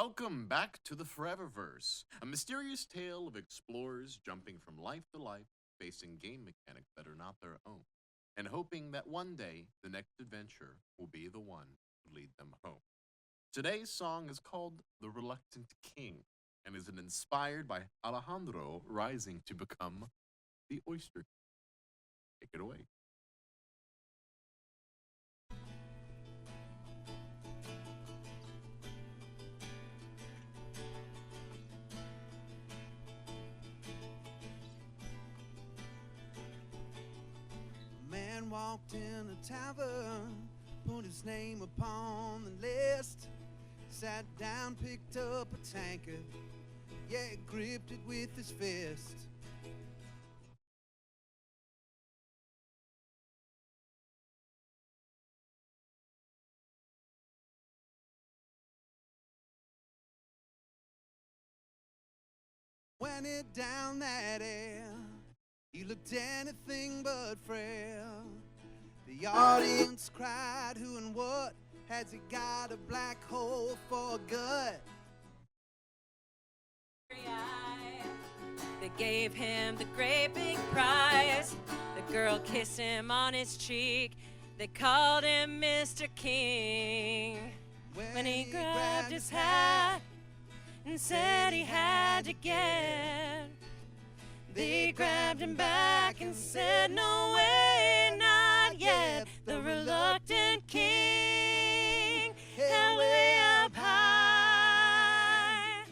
Welcome back to the ForeverVerse, a mysterious tale of explorers jumping from life to life, facing game mechanics that are not their own, and hoping that one day the next adventure will be the one to lead them home. Today's song is called The Reluctant King and is inspired by Alejandro rising to become the Oyster King. Take it away. Man walked in a tavern, put his name upon the list, sat down, picked up a tankard, yeah, gripped it with his fist. Went it down that air, he looked anything but frail. The audience cried, who and what? Has he got a black hole for a gut? They gave him the great big prize. The girl kissed him on his cheek. They called him Mr. King. When he grabbed his hat and said he had to get, they grabbed him back and said, no way, not yet. The reluctant king held way up high.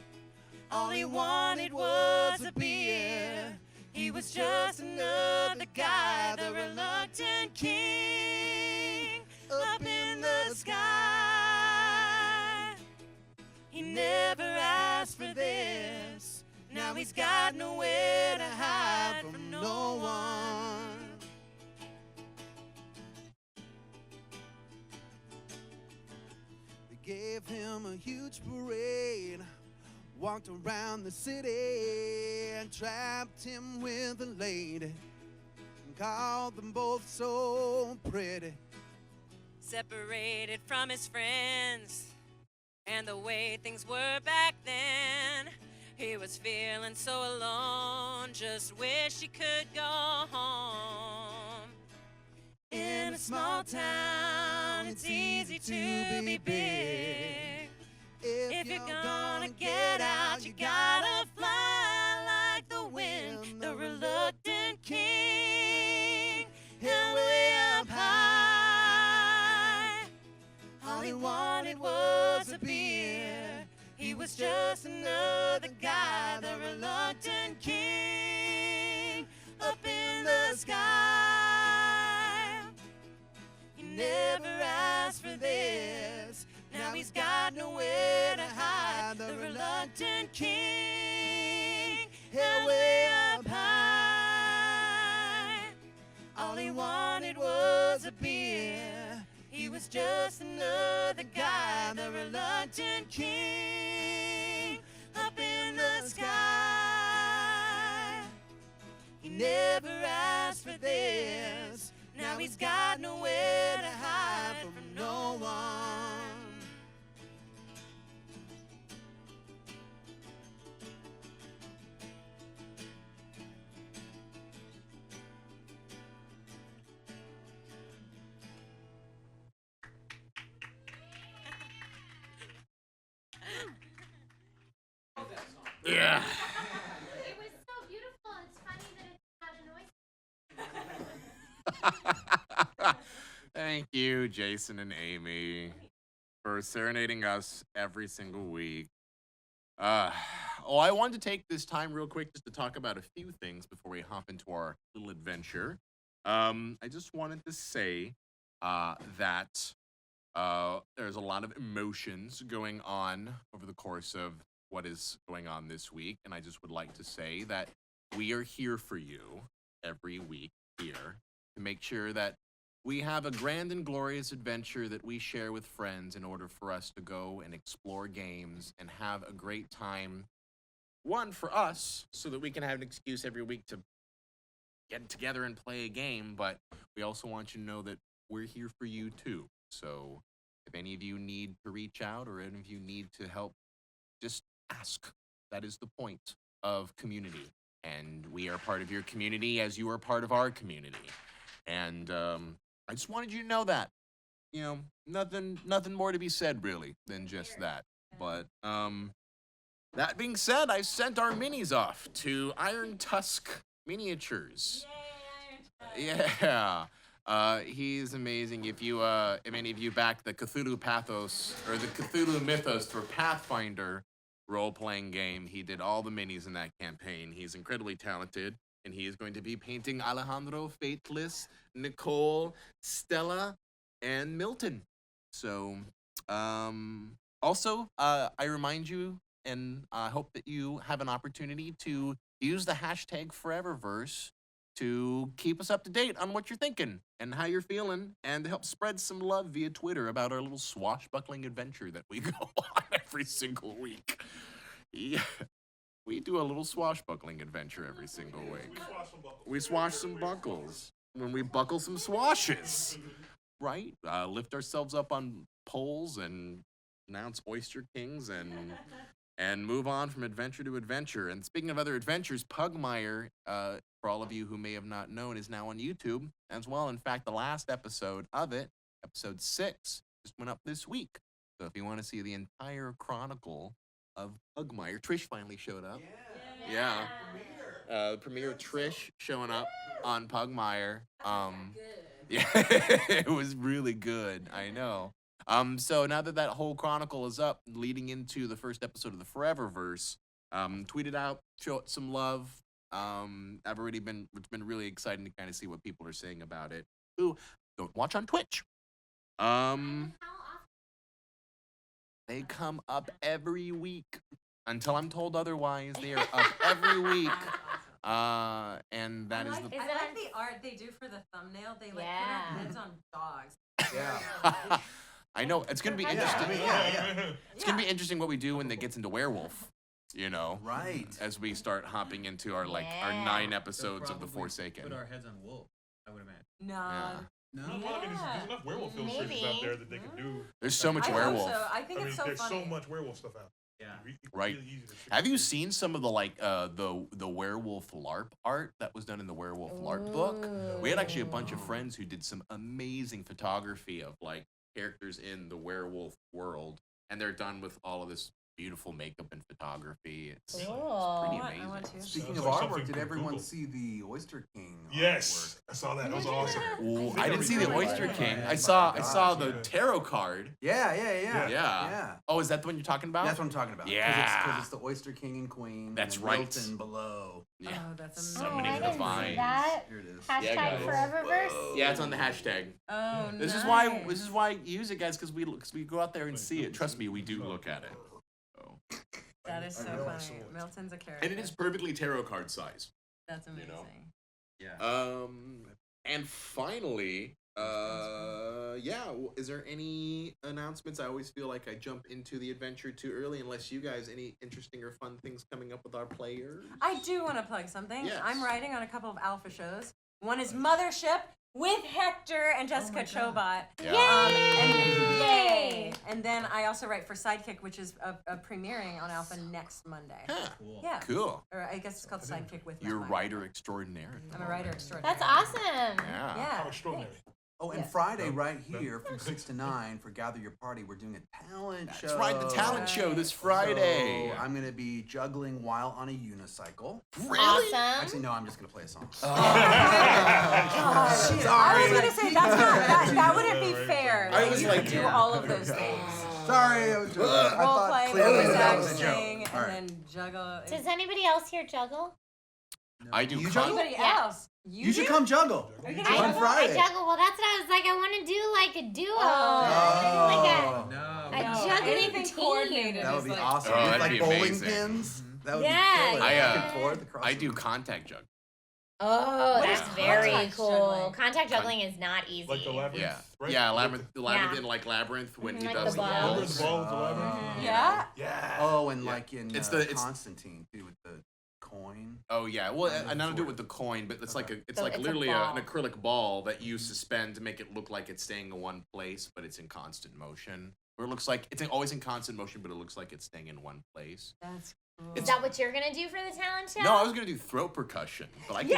All he wanted was a beer. He was just another guy, the reluctant king up in the sky. He never asked for this. Now he's got nowhere to hide from no one. They gave him a huge parade, walked around the city and trapped him with a lady and called them both so pretty. Separated from his friends and the way things were back then, he was feeling so alone, just wish he could go home. In a small town, it's easy to be big. If you're gonna get out, you gotta fly like the wind. The reluctant king held way up high. All he wanted was a beer. He was just another guy, the reluctant king up in the sky. He never asked for this. Now he's got nowhere to hide. The reluctant king held way up high. All he wanted was a beer. He was just another guy, the reluctant king up in the sky. He never asked for this. Now he's got nowhere to hide from no one. Yeah. It was so beautiful. It's funny that it's about a noise. Thank you, Jason and Amy, for serenading us every single week. I wanted to take this time real quick just to talk about a few things before we hop into our little adventure. I just wanted to say that there's a lot of emotions going on over the course of what is going on this week, and I just would like to say that we are here for you every week here to make sure that we have a grand and glorious adventure that we share with friends in order for us to go and explore games and have a great time. One, for us, so that we can have an excuse every week to get together and play a game, but we also want you to know that we're here for you too. So if any of you need to reach out or any of you need to help just ask. That is the point of community. And we are part of your community as you are part of our community. And I just wanted you to know that. You know, nothing more to be said, really, than just that. But that being said, I sent our minis off to Iron Tusk Miniatures. Yeah. He's amazing. If any of you back the Cthulhu Pathos or the Cthulhu Mythos for Pathfinder role-playing game, he did all the minis in that campaign. He's incredibly talented, and he is going to be painting Alejandro, Faithless, Nicole, Stella, and Milton. So, also, I remind you, and I hope that you have an opportunity to use the hashtag ForeverVerse to keep us up to date on what you're thinking and how you're feeling, and to help spread some love via Twitter about our little swashbuckling adventure that we go on every single week. Yeah, we do a little swashbuckling adventure every single week. We swash some buckles when we buckle some swashes, right? Lift ourselves up on poles and announce Oyster Kings and move on from adventure to adventure. And speaking of other adventures, Pugmire, for all of you who may have not known, is now on YouTube as well. In fact, the last episode of it, episode 6, just went up this week. So if you want to see the entire chronicle of Pugmire, Trish finally showed up. Yeah. Premiere Trish showing up on Pugmire. Yeah, it was really good. I know. So now that whole chronicle is up, leading into the first episode of the ForeverVerse, tweet it out, show it some love. It's been really exciting to kind of see what people are saying about it. Who don't watch on Twitch. They come up every week until I'm told otherwise. They are up every week. And that is the. I like the art they do for the thumbnail. They put our heads on dogs. Yeah. I know it's gonna be interesting. It's gonna be interesting what we do when it gets into werewolf. You know, Right. as we start hopping into our our 9 episodes of The Forsaken. Put our heads on wolf, I would imagine. No. Yeah. No. Well, I mean, there's enough werewolf illustrations out there that they can do. There's so much I werewolf. Hope so. I think I mean, it's so there's funny. so much werewolf stuff out. Yeah. Right. Really easy to Have you seen some of the the werewolf LARP art that was done in the werewolf LARP book? We had actually a bunch of friends who did some amazing photography of characters in the werewolf world, and they're done with all of this beautiful makeup and photography. It's pretty I want amazing. to. Speaking Sounds of like artwork, something did from everyone Google. see the Oyster King Yes, I saw that. That was awesome. Ooh, They I didn't got see the really Oyster good. King. I Oh saw my the gosh. tarot card. Yeah. Yeah. Oh, is that the one you're talking about? That's what I'm talking about. Yeah. Because it's the Oyster King and Queen. That's and right. Milton below. Yeah. Oh, that's So amazing. many I didn't see divines. that. Here it is. Hashtag guys. ForeverVerse. Yeah, it's on the hashtag. Oh, This is why you use it, guys, because we go out there and see it. Trust me, we do look at it. So. That is so I know I funny. saw it. Milton's a character. And it is perfectly tarot card size. That's amazing. know. Yeah. And finally, is there any announcements? I always feel like I jump into the adventure too early, unless you guys any interesting or fun things coming up with our players. I do want to plug something. Yes. I'm writing on a couple of alpha shows. One is Mothership with Hector and Jessica Chobot. Yeah. Yay! And then I also write for Sidekick, which is premiering on Alpha next Monday. Huh. Cool. Yeah. Cool. Or I guess it's called Sidekick with You're Matt writer extraordinaire. I'm a writer extraordinary. That's awesome. Yeah. Yeah. How extraordinary. Oh, and Yes. Friday right here from 6 to 9 for Gather Your Party, we're doing a talent show. That's right, the talent show this So Friday. I'm going to be juggling while on a unicycle. Really? Awesome. Actually, no, I'm just going to play a song. I was gonna say that's not that wouldn't be fair. I That was you like, could do yeah. all of those things. Sorry, I was joking. I Role thought play, clearly voice that was a acting, joke. All right. and then juggle. Does anybody else here juggle? I do. You con- juggle? Anybody Yeah. else? You should do? come juggle. Are you On gonna I juggle? Friday. juggle. Well, that's what I was like. I want to do like a duo. Oh. Like No. a No, juggling anything team. coordinated. That would be It's like- awesome. Oh, With, that'd like be bowling amazing. pins. That would Yeah, be killer. yeah. Back and forth across I the do room. contact jug. Oh, What that's is very contact cool. juggling? Contact juggling is not easy. Like the labyrinth, Yeah. right? Yeah, labyrinth Yeah. in Labyrinth when he Like does the the balls. Remember balls. the ball with the labyrinth? Yeah. Yeah. Oh, and Yeah. like in It's the- it's- Constantine too with the coin. Oh yeah, well, I'm and I don't do it for with the coin, but it's like So like it's a literally ball. an acrylic ball that you suspend to make it look like it's staying in one place, but it's in constant motion. where it looks like it's always in constant motion, but it looks like it's staying in one place. That's cool. Is that what you're gonna do for the talent show? No, I was gonna do throat percussion, but I can do.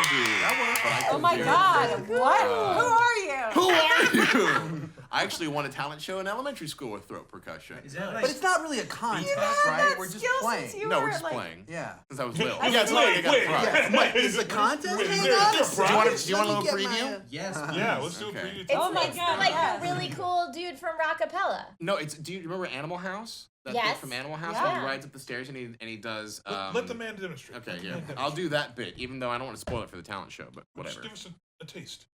Oh my God! What? Who are you? Who are you? I actually won a talent show in elementary school with throat percussion. Is that like? But it's not really a contest, right? We're just playing. No, we're just playing. Yeah. Since I was little. Wait, Yeah, it's not like I got a prize. Yeah. Wait, it's a contest? Wait, Hang is there on. a prize? Do you want a little preview? Yes. Yeah, let's do a Okay. preview. It's, Oh my it's God, like yes. the really cool dude from Rockapella. No, it's. Do you remember Animal House? That Yes. dude from Animal House. Yeah. When he rides up the stairs and he does. Let the man demonstrate. Okay, Let the yeah. man I'll demonstrate. do that bit, even though I don't want to spoil it for the talent show. But whatever. Just give us a taste.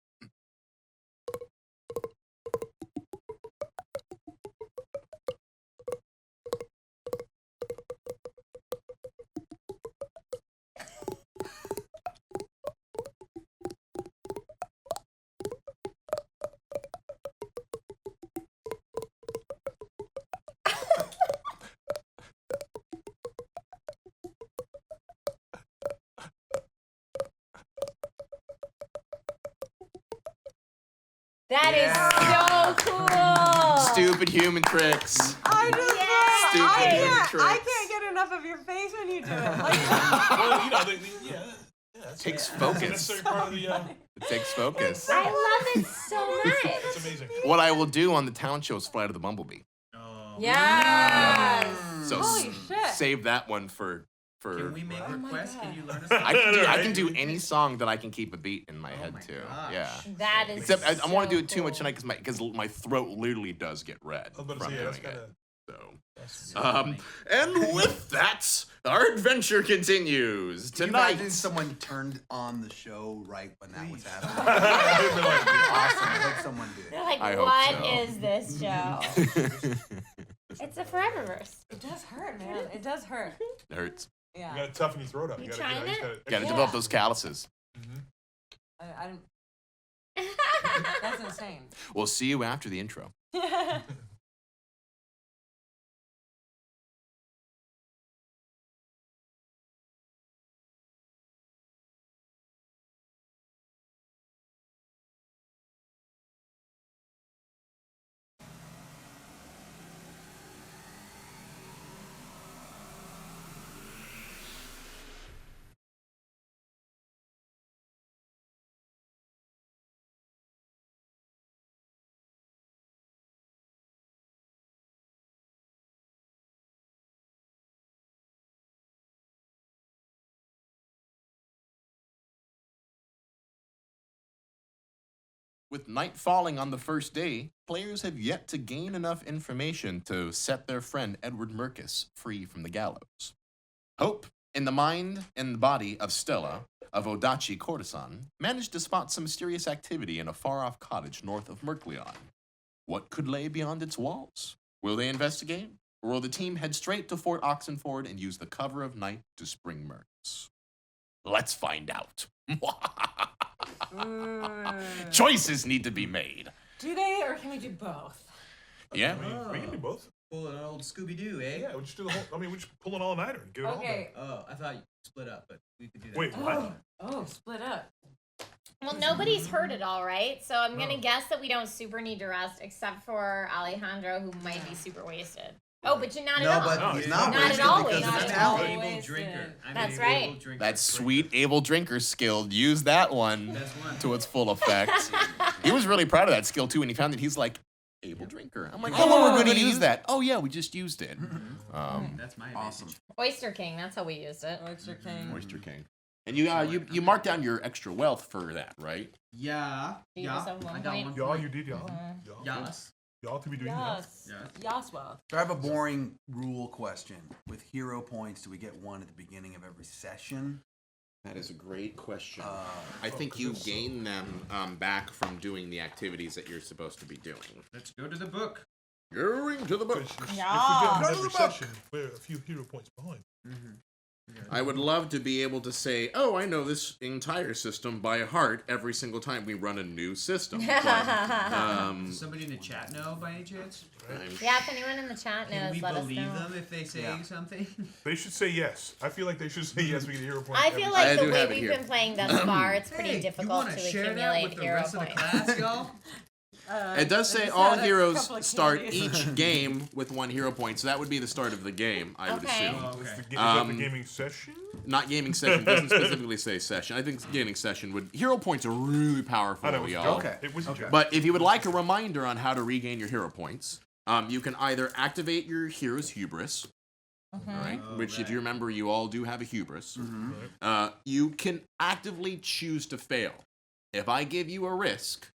That is so cool. Stupid human tricks. I just Stupid human I tricks. can't get enough of your face when you do it. Like, Well, you know, yeah, that's Takes that's a focus. necessary part of the. It takes focus. I love it so much. It's amazing. What I will do on the talent show is Flight of the Bumblebee. Oh. yes. So Holy shit. save that one for. Can we make Oh my requests? God. Can you learn us? I can do any song that I can keep a beat in my head my too. gosh. Yeah. That is Except I want to do so it too much cool. tonight because my throat literally does get red I was about from to say, yeah, that's doing kind it. of. So, and with that, our adventure continues Can you tonight. imagine someone turned on the show right when that was happening? They're like, Awesome. I hope someone did. They're like, I hope what so. is this show? It's a ForeverVerse. It does hurt, man. It does hurt. It hurts. Yeah. You gotta toughen your throat up. You gotta, trying you it? Got to Yeah. develop those calluses. I didn't. That's insane. We'll see you after the intro. With night falling on the first day, players have yet to gain enough information to set their friend Edward Mercus free from the gallows. Hope, in the mind and the body of Stella, of Odachi courtesan, managed to spot some mysterious activity in a far-off cottage north of Mercleon. What could lay beyond its walls? Will they investigate? Or will the team head straight to Fort Oxenford and use the cover of night to spring Mercus? Let's find out. Choices need to be made. Do they, or can we do both? Yeah. we can do both. Pull an old Scooby Doo, eh? Yeah, we just do the whole. I mean, we just pull an all-nighter and get it Okay. Oh, I thought you split up, but we could do that. Wait, what? Oh, split up. Well, nobody's heard it all, right? So I'm going to No. guess that we don't super need to rest, except for Alejandro, who might be super wasted. Oh, but you're not No, at all. but No, he's he's not not at wasted all because wasted. of I'm his an talent. able Wasted. drinker. I'm That's an right. able drinker. That sweet able drinker skill. Use that one That's one. to its full effect. He was really proud of that skill too when he found it. He's like, able drinker. I'm like, Oh, oh, we're going to really? use that. Oh, yeah, we just used it. That's my Awesome. advantage. Oyster King, that's how we used it. Oyster King. Oyster King. And you marked down your extra wealth for that, right? Yeah. You Yeah. just have one I got point? one. Y'all, point. you did, y'all. Y'all, Yes. y'all to be doing that. Yes. Yes. Yaswell. So I have a boring rule question. With hero points, do we get one at the beginning of every session? That is a great question. Uh, I think you gain them back from doing the activities that you're supposed to be doing. Let's go to the book. Going to the book. If we Yeah. get Go to every the book. session, we're a few hero points behind. I would love to be able to say, oh, I know this entire system by heart every single time we run a new system. But, Does somebody in the chat know by any chance? I'm Yeah, if anyone in the chat Can knows, we let us believe know. them if they say Yeah. something? They should say yes. I feel like they should say yes. We get a hero point. I every feel I like do the way have it we've here. been playing thus far, it's pretty Hey, you difficult wanna to share that accumulate with the hero rest of the points. class, y'all? It does say just all had a heroes couple of start candies. each game with 1 hero point, so that would be the start of the game, I would Okay. assume. Oh, okay. Is that the gaming session? Not gaming session, doesn't specifically say session. I think gaming session would. Hero points are really powerful, I know, it was a y'all. joke. Okay. It was a joke. But if you would like a reminder on how to regain your hero points, you can either activate your hero's hubris, right? Oh, Which, if right. you remember, you all do have a hubris. Mm-hmm. You can actively choose to fail. If I give you a risk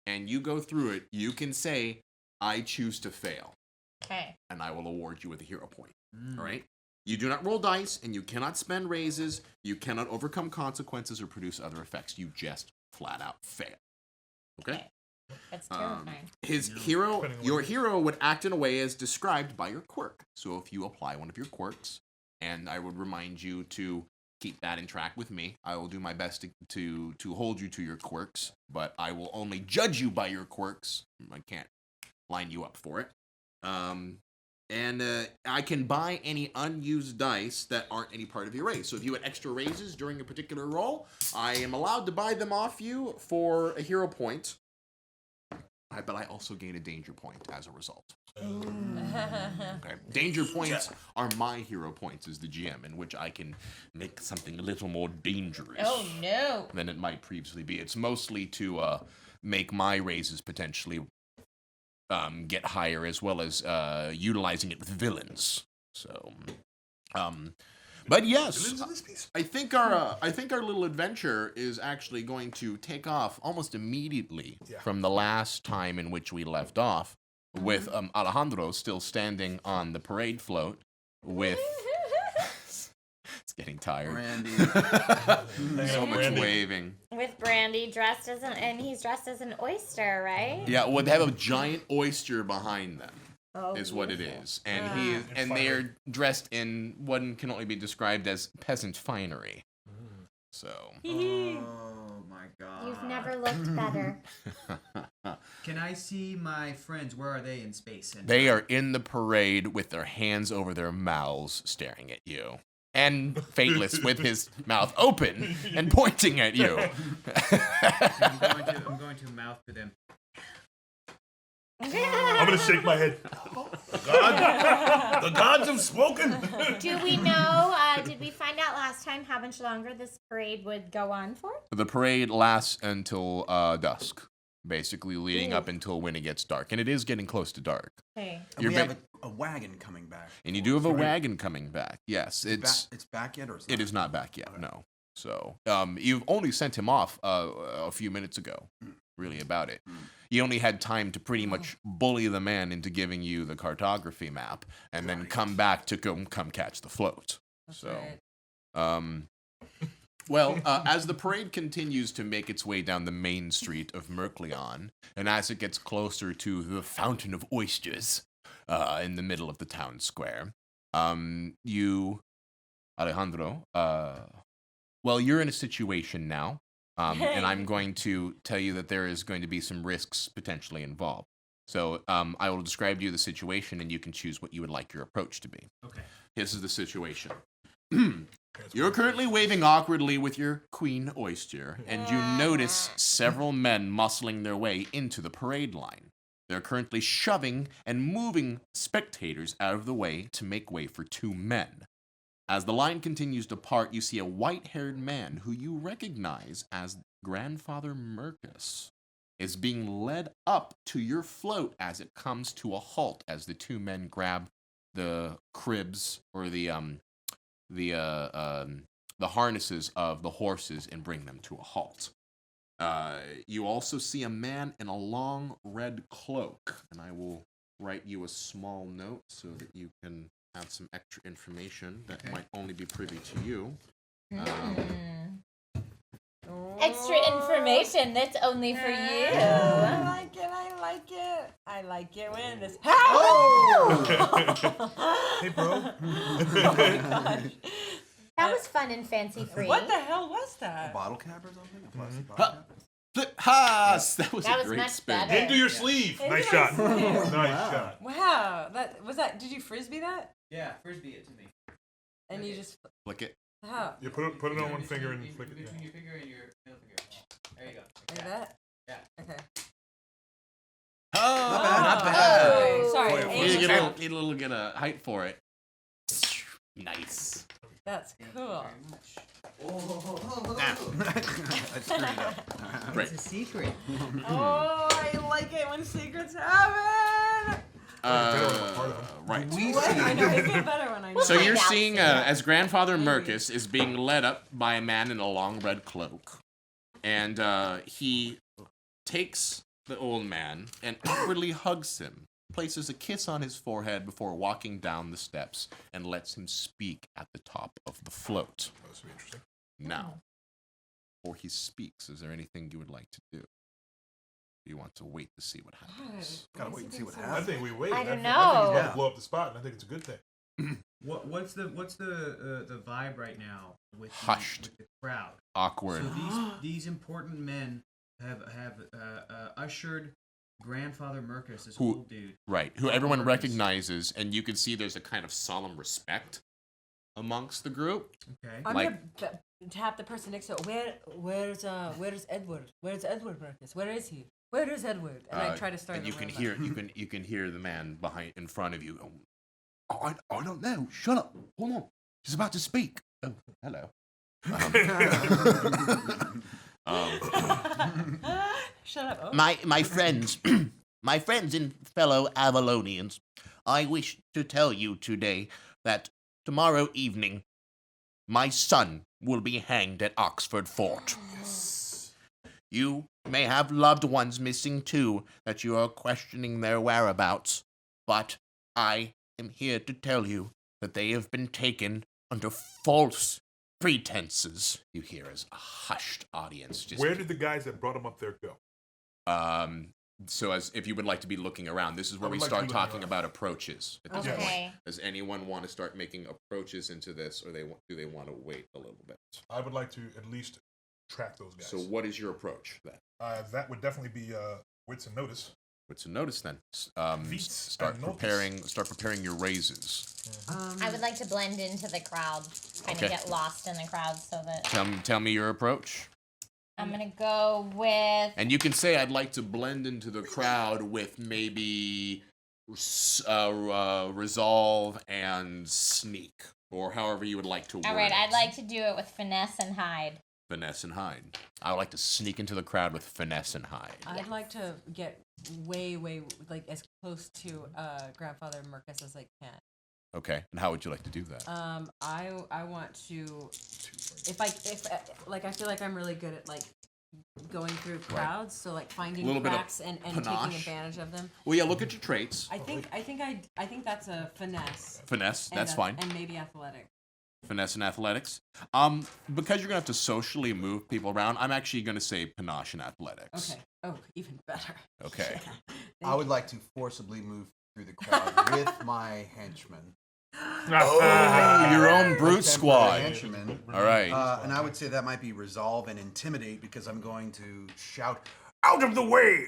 and you go through it, you can say, I choose to fail, Okay. and I will award you with a hero point. All right? You do not roll dice, and you cannot spend raises. You cannot overcome consequences or produce other effects. You just flat out fail. Okay? That's terrifying. Your hero would act in a way as described by your quirk. So if you apply one of your quirks, and I would remind you to keep that in track with me, I will do my best to hold you to your quirks, but I will only judge you by your quirks. I can't line you up for it. And I can buy any unused dice that aren't any part of your raise. So if you had extra raises during a particular roll, I am allowed to buy them off you for a hero point. But I also gain a danger point as a result. Okay. Danger points are my hero points as the GM, in which I can make something a little more dangerous Oh no. than it might previously be. It's mostly to make my raises potentially get higher, as well as utilizing it with villains. So, but yes, I think our little adventure is actually going to take off almost immediately from the last time in which we left off, with Alejandro still standing on the parade float with. It's getting tired. Brandy. So much waving. With Brandy dressed as and he's dressed as an oyster, right? Yeah, well, they have a giant oyster behind them. Oh, Is what it is, and And they are dressed in what can only be described as peasant finery. So Oh my god. You've never looked better. Can I see my friends? Where are they in space? And they are in the parade with their hands over their mouths, staring at you, and Fateless with his mouth open and pointing at you. I'm going to mouth to them. I'm gonna shake my head. The gods have spoken. Do we know, did we find out last time how much longer this parade would go on for? The parade lasts until dusk, basically leading up until when it gets dark, and it is getting close to dark. Okay. And we have a wagon coming back. And you do have a wagon coming back. Yes, it's back yet, or it is not back yet. No. So you've only sent him off a few minutes ago. Really about it. You only had time to pretty much bully the man into giving you the cartography map, and then come back to come catch the float. So, well, as the parade continues to make its way down the main street of Mercleon, and as it gets closer to the Fountain of Oysters in the middle of the town square, you, Alejandro, well, you're in a situation now. And I'm going to tell you that there is going to be some risks potentially involved. So I will describe to you the situation, and you can choose what you would like your approach to be. Okay. This is the situation. You're currently waving awkwardly with your queen oyster, and you notice several men muscling their way into the parade line. They're currently shoving and moving spectators out of the way to make way for 2 men. As the line continues to part, you see a white-haired man who you recognize as Grandfather Mercus is being led up to your float as it comes to a halt as the 2 men grab the cribs or the harnesses of the horses and bring them to a halt. You also see a man in a long red cloak, and I will write you a small note so that you can have some extra information that might only be privy to you. Extra information that's only for you. I like it. I like it. I like it when this. Hey, bro. Oh my gosh. That was fun and fancy free. What the hell was A that? bottle cap or something? A plastic bottle cap? That was That a was great much spin. better. Into your sleeve. Into Nice my shot. sleeve. Nice shot. Wow. That was that. Did you frisbee that? Yeah, frisbee it to me. And you just Flick it. how? You put it on one finger and flick it. Between your finger and your middle finger. There you go. Like that? Yeah. Okay. Not bad. Not bad. Sorry. Wait, Amy. Need a little get a height for it. Nice. That's cool. I screwed it up. Great. It's a secret. Oh, I like it when secrets happen. Right. I know, it gets better when I know. So you're find out seeing, soon. as Grandfather Mercus is being led up by a man in a long red cloak, and he takes the old man and awkwardly hugs him, places a kiss on his forehead before walking down the steps, and lets him speak at the top of the float. That's interesting. Now, before he speaks, is there anything you would like to do? Do you want to wait to see what happens? Gotta wait and see what I happens. think we wait. I think don't he's about know. to blow up the spot, and I think it's a good thing. What's the vibe right now with Hushed. with the crowd? Awkward. So these important men have ushered Grandfather Mercus, this Who- old dude. Right, who everyone Mercus. recognizes, and you can see there's a kind of solemn respect amongst the group. Okay. I'm Like- gonna tap the person next to it. Where's Edward? Where's Edward Marcus? Where is he? Where is Edward? And I try to start. And you the can word hear back. you can hear the man in front of you. Oh, I don't know. Shut up. Hold on. He's about to speak. Oh, hello. Shut up. Oh. My friends, my friends and fellow Avalonians, I wish to tell you today that tomorrow evening my son will be hanged at Oxford Fort. You may have loved ones missing too that you are questioning their whereabouts, but I am here to tell you that they have been taken under false pretenses. You hear as a hushed audience just Where did the guys that brought him up there go? so as if you would like to be looking around, this is where I we would like to start be talking looking about approaches at this Okay. point. Does anyone want to start making approaches into this, or do they want to wait a little bit? I would like to at least track those guys. So what is your approach then? That would definitely be wits and notice. What's to notice then? Feats Start and notice. preparing your raises. I would like to blend into the crowd, kind Okay. of get lost in the crowd, so that Tell me your approach. I'm gonna go with. And you can say, I'd like to blend into the crowd with maybe resolve and sneak, or however you would like to word All right, it. I'd like to do it with finesse and hide. Finesse and hide. I would like to sneak into the crowd with finesse and hide. I'd like to get way, like as close to Grandfather Mercus as I can. Okay, and how would you like to do that? I want to, if I feel like I'm really good at like going through crowds, so like finding Little bit of cracks and taking panache. advantage of them. Well, yeah, look at your traits. I think that's a finesse. Finesse, and that's fine. And maybe athletic. Finesse and athletics. Because you're gonna have to socially move people around, I'm actually gonna say panache and athletics. Okay. Oh, even better. Okay. I would like to forcibly move through the crowd with my henchmen. Oh, your own brute Temporary squad. Henchmen. All right. And I would say that might be resolve and intimidate because I'm going to shout, Out of the way!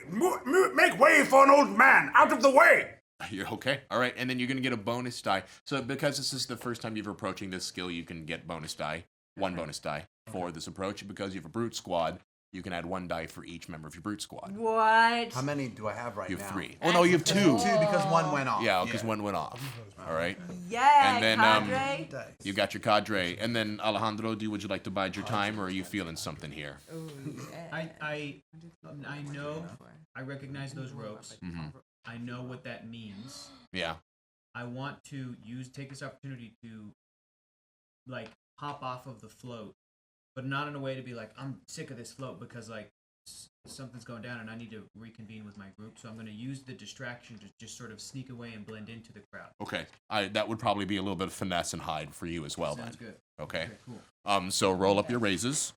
Make way for an old man! Out of the way! You're okay. All right, and then you're gonna get a bonus die. So because this is the first time you're approaching this skill, you can get bonus die, one bonus die for this approach. Because you have a brute squad, you can add one die for each member of your brute squad. What? how many do I have right You now? have 3. Oh no, you have 2. Two because one went off. Yeah, because one went off. All right. Yeah, And then, cadre. Dice. You got your cadre, and then Alejandro, would you like to bide your time, or are you feeling something here? Ooh, yeah. I know. I recognize those ropes. Mhm. I know what that means. Yeah. I want to take this opportunity to like hop off of the float, but not in a way to be like I'm sick of this float because like something's going down and I need to reconvene with my group. So I'm going to use the distraction to just sort of sneak away and blend into the crowd. Okay. That would probably be a little bit of finesse and hide for you as well. Sounds then. good. Okay. Cool. So roll up your raises.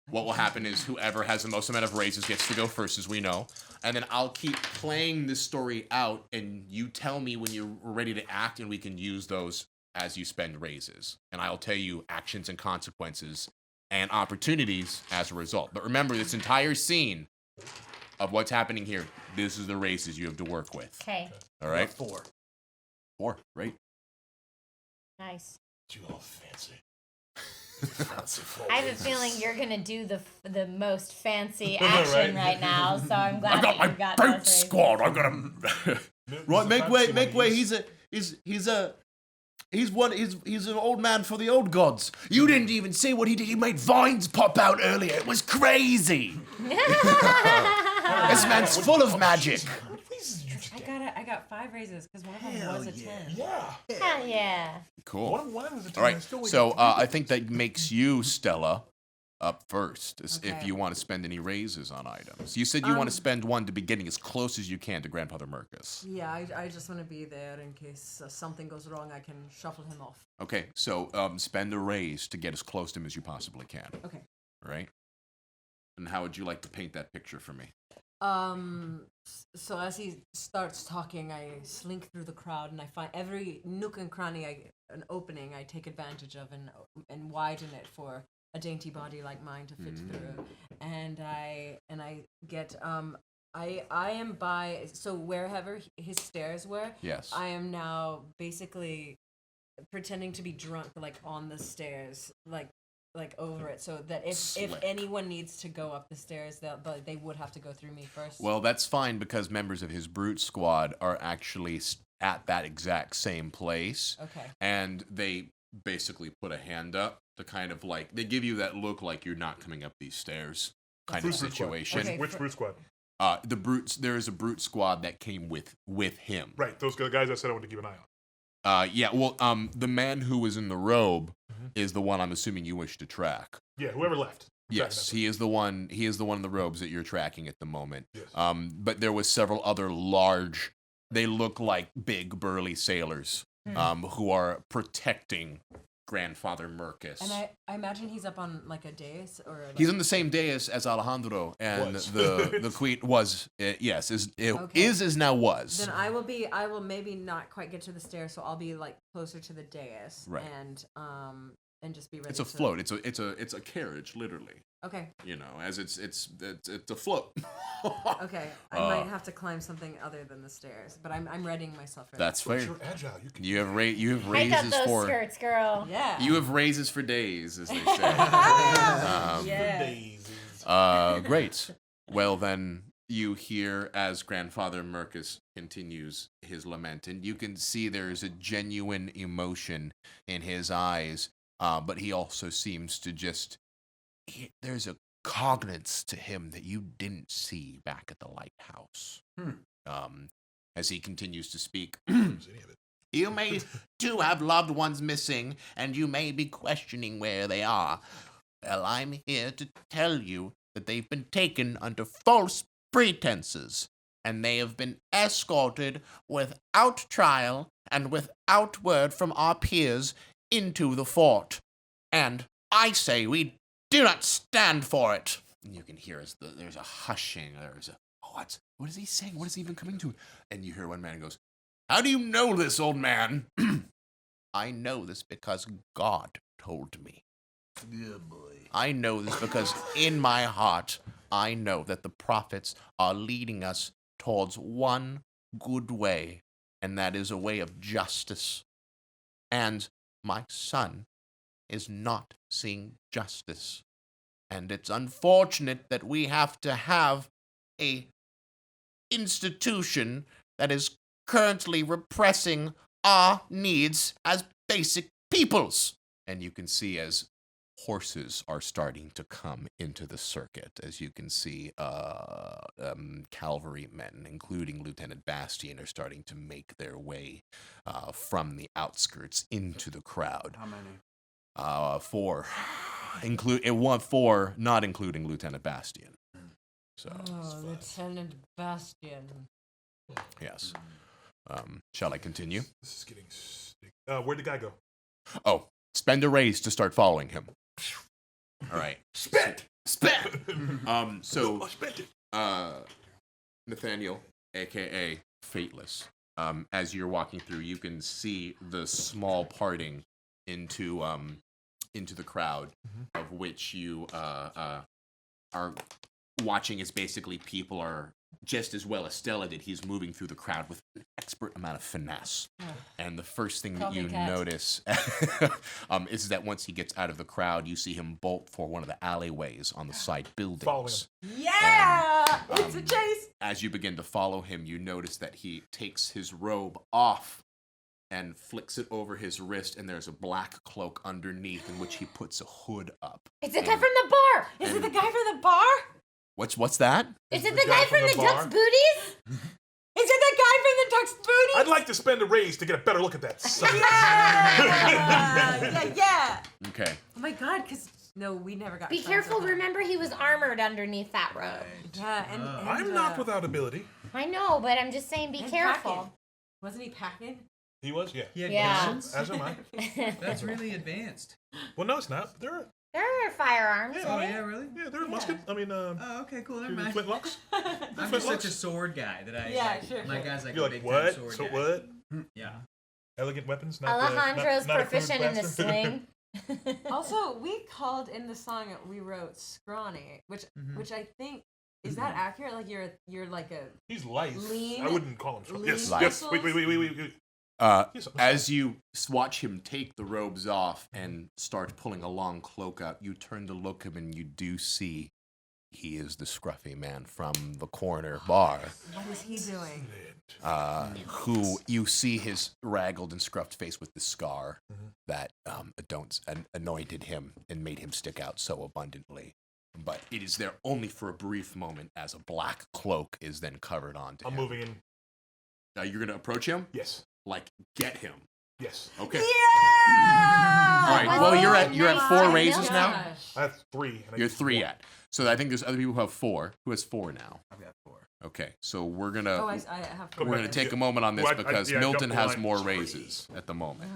What will happen is whoever has the most amount of raises gets to go first, as we know. And then I'll keep playing this story out, and you tell me when you're ready to act, and we can use those as you spend raises. And I'll tell you actions and consequences and opportunities as a result. But remember, this entire scene of what's happening here, this is the raises you have to work with. Okay, All right? 4. 4, right? nice. You all fancy. I have a feeling you're gonna do the most fancy action right now, so I'm glad that you got Brute those raisins. squad. I got him. Right, make way. He's an old man for the old gods. You didn't even see what he did. He made vines pop out earlier. It was crazy. This man's full of magic. I got 5 raises because one of them was a 10. Yeah. Hell yeah. Cool. One was a 10. All right. So I think that makes you, Stella, up first. Okay. If you want to spend any raises on items. You said you want to spend one to be getting as close as you can to Grandfather Mercus. Yeah, I just want to be there in case something goes wrong. I can shuffle him off. Okay. So spend a raise to get as close to him as you possibly can. Okay. Right? And how would you like to paint that picture for me? So as he starts talking, I slink through the crowd and I find every nook and cranny, an opening I take advantage of and widen it for a dainty body like mine to fit through. And I get I am by, so wherever his stairs were, Yes. I am now basically pretending to be drunk, like on the stairs, like over it, so that if Slick. anyone needs to go up the stairs, they would have to go through me first. Well, that's fine because members of his brute squad are actually at that exact same place. Okay. And they basically put a hand up to kind of like, they give you that look like you're not coming up these stairs kind of situation. Okay. Which brute squad? The brutes, there is a brute squad that came with him. Right, those guys I said I wanted to keep an eye on. Yeah, well, the man who was in the robe is the one I'm assuming you wish to track. Yeah, whoever left. Yes, he is the one. He is the one in the robes that you're tracking at the moment. Yes. But there was several other large. They look like big burly sailors. Who are protecting Grandfather Mercus. And I imagine he's up on like a dais or. Like, He's on the same dais as Alejandro, and Was. the queen was yes is Okay. is now was. Then I will maybe not quite get to the stairs, so I'll be like closer to the dais, Right. and just be ready. It's a to- float. It's a carriage, literally. Okay. You know, as it's a float. Okay. I might have to climb something other than the stairs, but I'm readying myself for That's But fair. you're agile. You can. You have Hike up raises those for skirts, girl. that. Yeah. you have raises for days, as they say. Yeah. Daisies. Great. Well, then you hear as Grandfather Mercus continues his lament, and you can see there's a genuine emotion in his eyes, but he also seems to just. There's a cognizance to him that you didn't see back at the lighthouse. As he continues to speak. You may too have loved ones missing, and you may be questioning where they are. Well, I'm here to tell you that they've been taken under false pretenses, and they have been escorted without trial and without word from our peers into the fort. And I say we do not stand for it. And you can hear as there's a hushing. There's a what is he saying? What is he even coming to? And you hear one man goes, "How do you know this, old man?" I know this because God told me. Good boy. I know this because in my heart, I know that the prophets are leading us towards one good way, and that is a way of justice. And my son is not seeing justice. And it's unfortunate that we have to have a institution that is currently repressing our needs as basic peoples. And you can see as horses are starting to come into the circuit, as you can see cavalrymen, including Lieutenant Bastian, are starting to make their way from the outskirts into the crowd. How many? 4, not including Lieutenant Bastian. So Oh, Lieutenant Bastian. yes. Shall I continue? This is getting sticky. Where'd the guy go? Oh, spend a raise to start following him. All right. Spit! So Spit it. Nathaniel, aka Fateless. As you're walking through, you can see the small parting into the crowd, of which you are watching as basically people are just as well as Stella did, he's moving through the crowd with an expert amount of finesse. And the first thing Call that me you cat. notice is that once he gets out of the crowd, you see him bolt for one of the alleyways on the side buildings. Following him. Yeah! It's a chase! As you begin to follow him, you notice that he takes his robe off and flicks it over his wrist, and there's a black cloak underneath in which he puts a hood up. It's the guy from the bar. Is it the guy from the bar? What's that? Is it the guy from the Duck's Booties? Is it the guy from the Duck's Booty? I'd like to spend a raise to get a better look at that son. Yeah. Okay. Oh my god, because no, we never got. Be friends careful. with him. Remember, he was armored underneath that robe. Yeah, and I'm not without ability. I know, but I'm just saying, be and careful. packing. Wasn't he packing? He was, yeah. He had Yeah. guns? As am I. That's really advanced. Well, no, it's not. There are, There are firearms. Yeah. Oh, right? yeah, really? yeah, there are muskets. I mean, Oh, okay, cool. Never mind. flintlocks. I'm just such a sword guy that I. Yeah, like, sure, My sure. guy's like You're a like, big what? sword So guy. what? Yeah. Elegant weapons, not Alejandro's not a crude proficient in the blaster. sling. Also, we called in the song that we wrote scrawny, which I think is that accurate? Like you're like a He's light. Lean- I wouldn't call him strong. lean Yes, Light. yes. Wait. Yes, As you watch him take the robes off and start pulling a long cloak out, you turn to look him and you do see he is the scruffy man from the corner bar. what is he doing? Who you see his raggled and scruffed face with the scar that anointed him and made him stick out so abundantly. But it is there only for a brief moment as a black cloak is then covered onto I'm him. moving in. Now you're going to approach him? Yes. Like, get him. Yes. Okay. Yeah! All right, well, you're at 4 raises now? Gosh. I have 3. and I You're used 3 4. at. So I think there's other people who have 4. Who has 4 now? I've got 4. Okay, so we're gonna Oh, I have to. Go we're back. gonna take a moment on this Well, because yeah, I Milton jumped the has line. more Sorry. raises at the moment.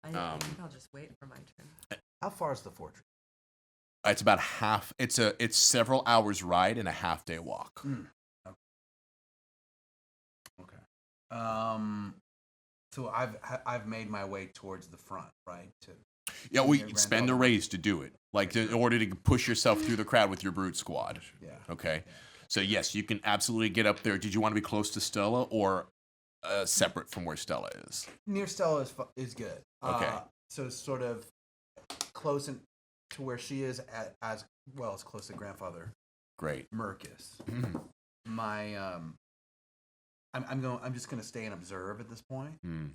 I think I'll just wait for my turn. How far is the fortress? It's about half. It's several hours ride and a half day walk. Okay. So I've made my way towards the front, right? Yeah, we Grand spend a Alpha. raise to do it, like in order to push yourself through the crowd with your brute squad. Yeah. Okay, so yes, you can absolutely get up there. Did you want to be close to Stella or separate from where Stella is? Near Stella is good. Okay. So sort of close to where she is as well as close to grandfather Great. Mercus. Mhm. My I'm just gonna stay and observe at this point. Hmm.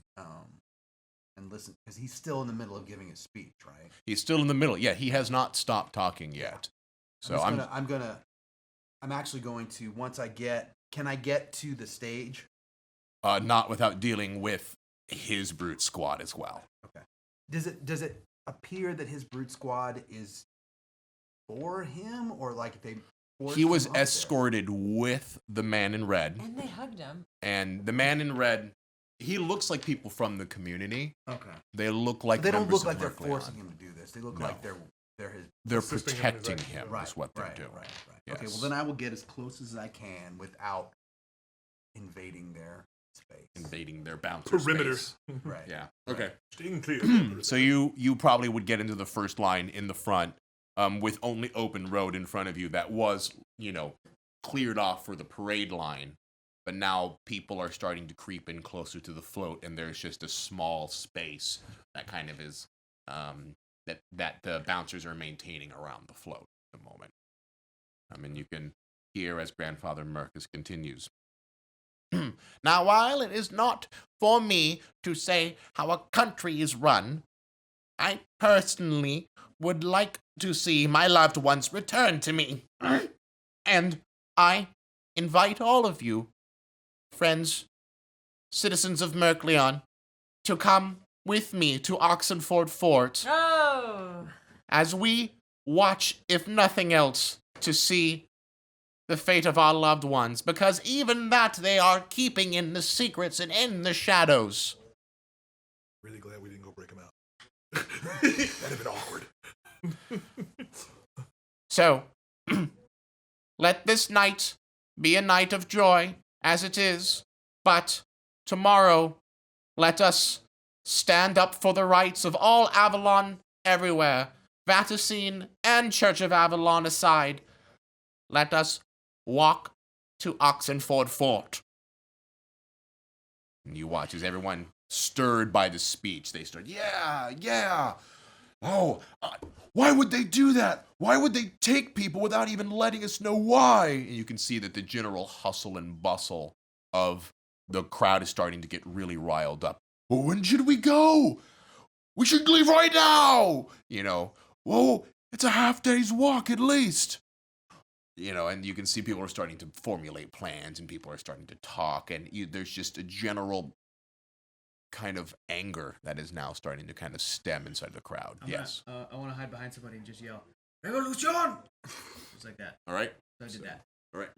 And listen because he's still in the middle of giving his speech, right? He's still in the middle. Yeah, he has not stopped talking yet. So I'm actually going to can I get to the stage? not without dealing with his brute squad as well. Okay. Does it appear that his brute squad is for him or like they forced He was him up there? escorted with the man in red, And they hugged him. and the man in red, he looks like people from the community. Okay. They look like They don't members look like of they're Mercleon. forcing him to do this. They look No. like they're his They're Assisting him in his protecting action. him. right. Is what they're right, doing. Right. Okay. Yes. Well, then I will get as close as I can without invading their space. Invading their bouncer Perimeter. space. Right. Yeah. Okay. Staying clear. So you probably would get into the first line in the front, with only open road in front of you that was cleared off for the parade line, but now people are starting to creep in closer to the float, and there's just a small space that kind of is that the bouncers are maintaining around the float at the moment. And you can hear as Grandfather Mercus continues. Now, while it is not for me to say how a country is run, I personally would like to see my loved ones return to me. And I invite all of you, friends, citizens of Mercleon, to come with me to Oxenford Fort Oh! as we watch, if nothing else, to see the fate of our loved ones, because even that they are keeping in the secrets and in the shadows. Really glad we didn't go break him out. That'd have been awkward. So, let this night be a night of joy, as it is, but tomorrow let us stand up for the rights of all Avalon everywhere, Vaticine and Church of Avalon aside. Let us walk to Oxenford Fort. And you watch as everyone, stirred by the speech, they start, yeah. Oh, why would they do that? Why would they take people without even letting us know why? And you can see that the general hustle and bustle of the crowd is starting to get really riled up. Well, when should we go? We should leave right now. Whoa, it's a half day's walk at least. And you can see people are starting to formulate plans and people are starting to talk. And there's just a general kind of anger that is now starting to kind of stem inside the crowd. Yes. I want to hide behind somebody and just yell, Revolution! Just like that. All right. So I did that. All right.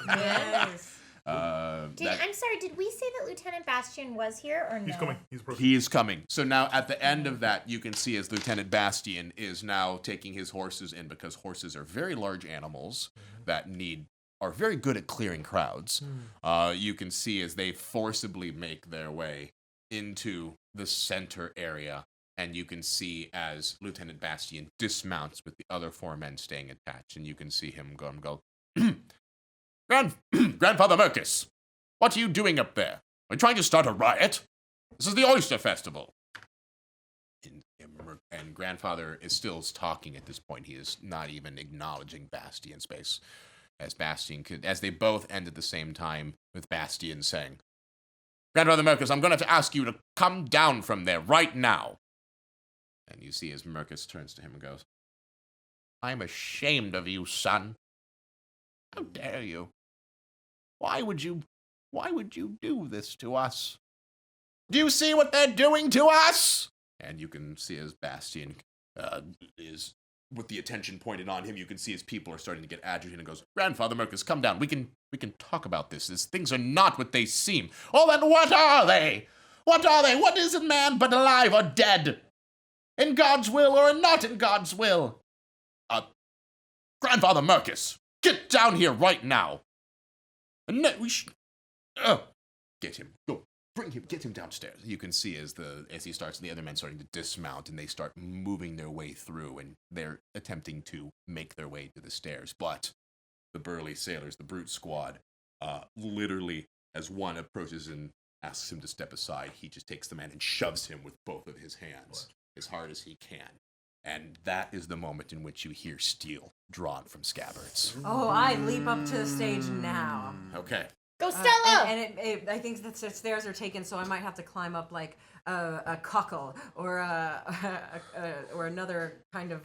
Yes. I'm sorry, did we say that Lieutenant Bastian was here or no? He's coming. He is coming. So now at the end of that, you can see as Lieutenant Bastian is now taking his horses in, because horses are very large animals that are very good at clearing crowds. You can see as they forcibly make their way into the center area, and you can see as Lieutenant Bastian dismounts with the other 4 men staying attached, and you can see him go, Grandfather Mercus, what are you doing up there? Are you trying to start a riot? This is the Oyster Festival. And Grandfather is still talking at this point. He is not even acknowledging Bastian's space. As they both end at the same time, with Bastian saying, Grandfather Mercus, I'm going to have to ask you to come down from there right now. And you see as Mercus turns to him and goes, I'm ashamed of you, son. How dare you? Why would you do this to us? Do you see what they're doing to us? And you can see as Bastian is, with the attention pointed on him, you can see his people are starting to get agitated and goes, Grandfather Mercus, come down. We can talk about this. Things are not what they seem. Oh, then what are they? What are they? What is a man but alive or dead? In God's will or not in God's will? Grandfather Mercus, get down here right now. And get him. Go. Bring him. Get him downstairs. You can see as he starts, the other men starting to dismount, and they start moving their way through, and they're attempting to make their way to the stairs. But the burly sailors, the brute squad, literally, as one approaches and asks him to step aside, he just takes the man and shoves him with both of his hands as hard as he can. And that is the moment in which you hear steel drawn from scabbards. Oh, I leap up to the stage now. Okay. Go Stella! And I think that the stairs are taken, so I might have to climb up like a cockle or another kind of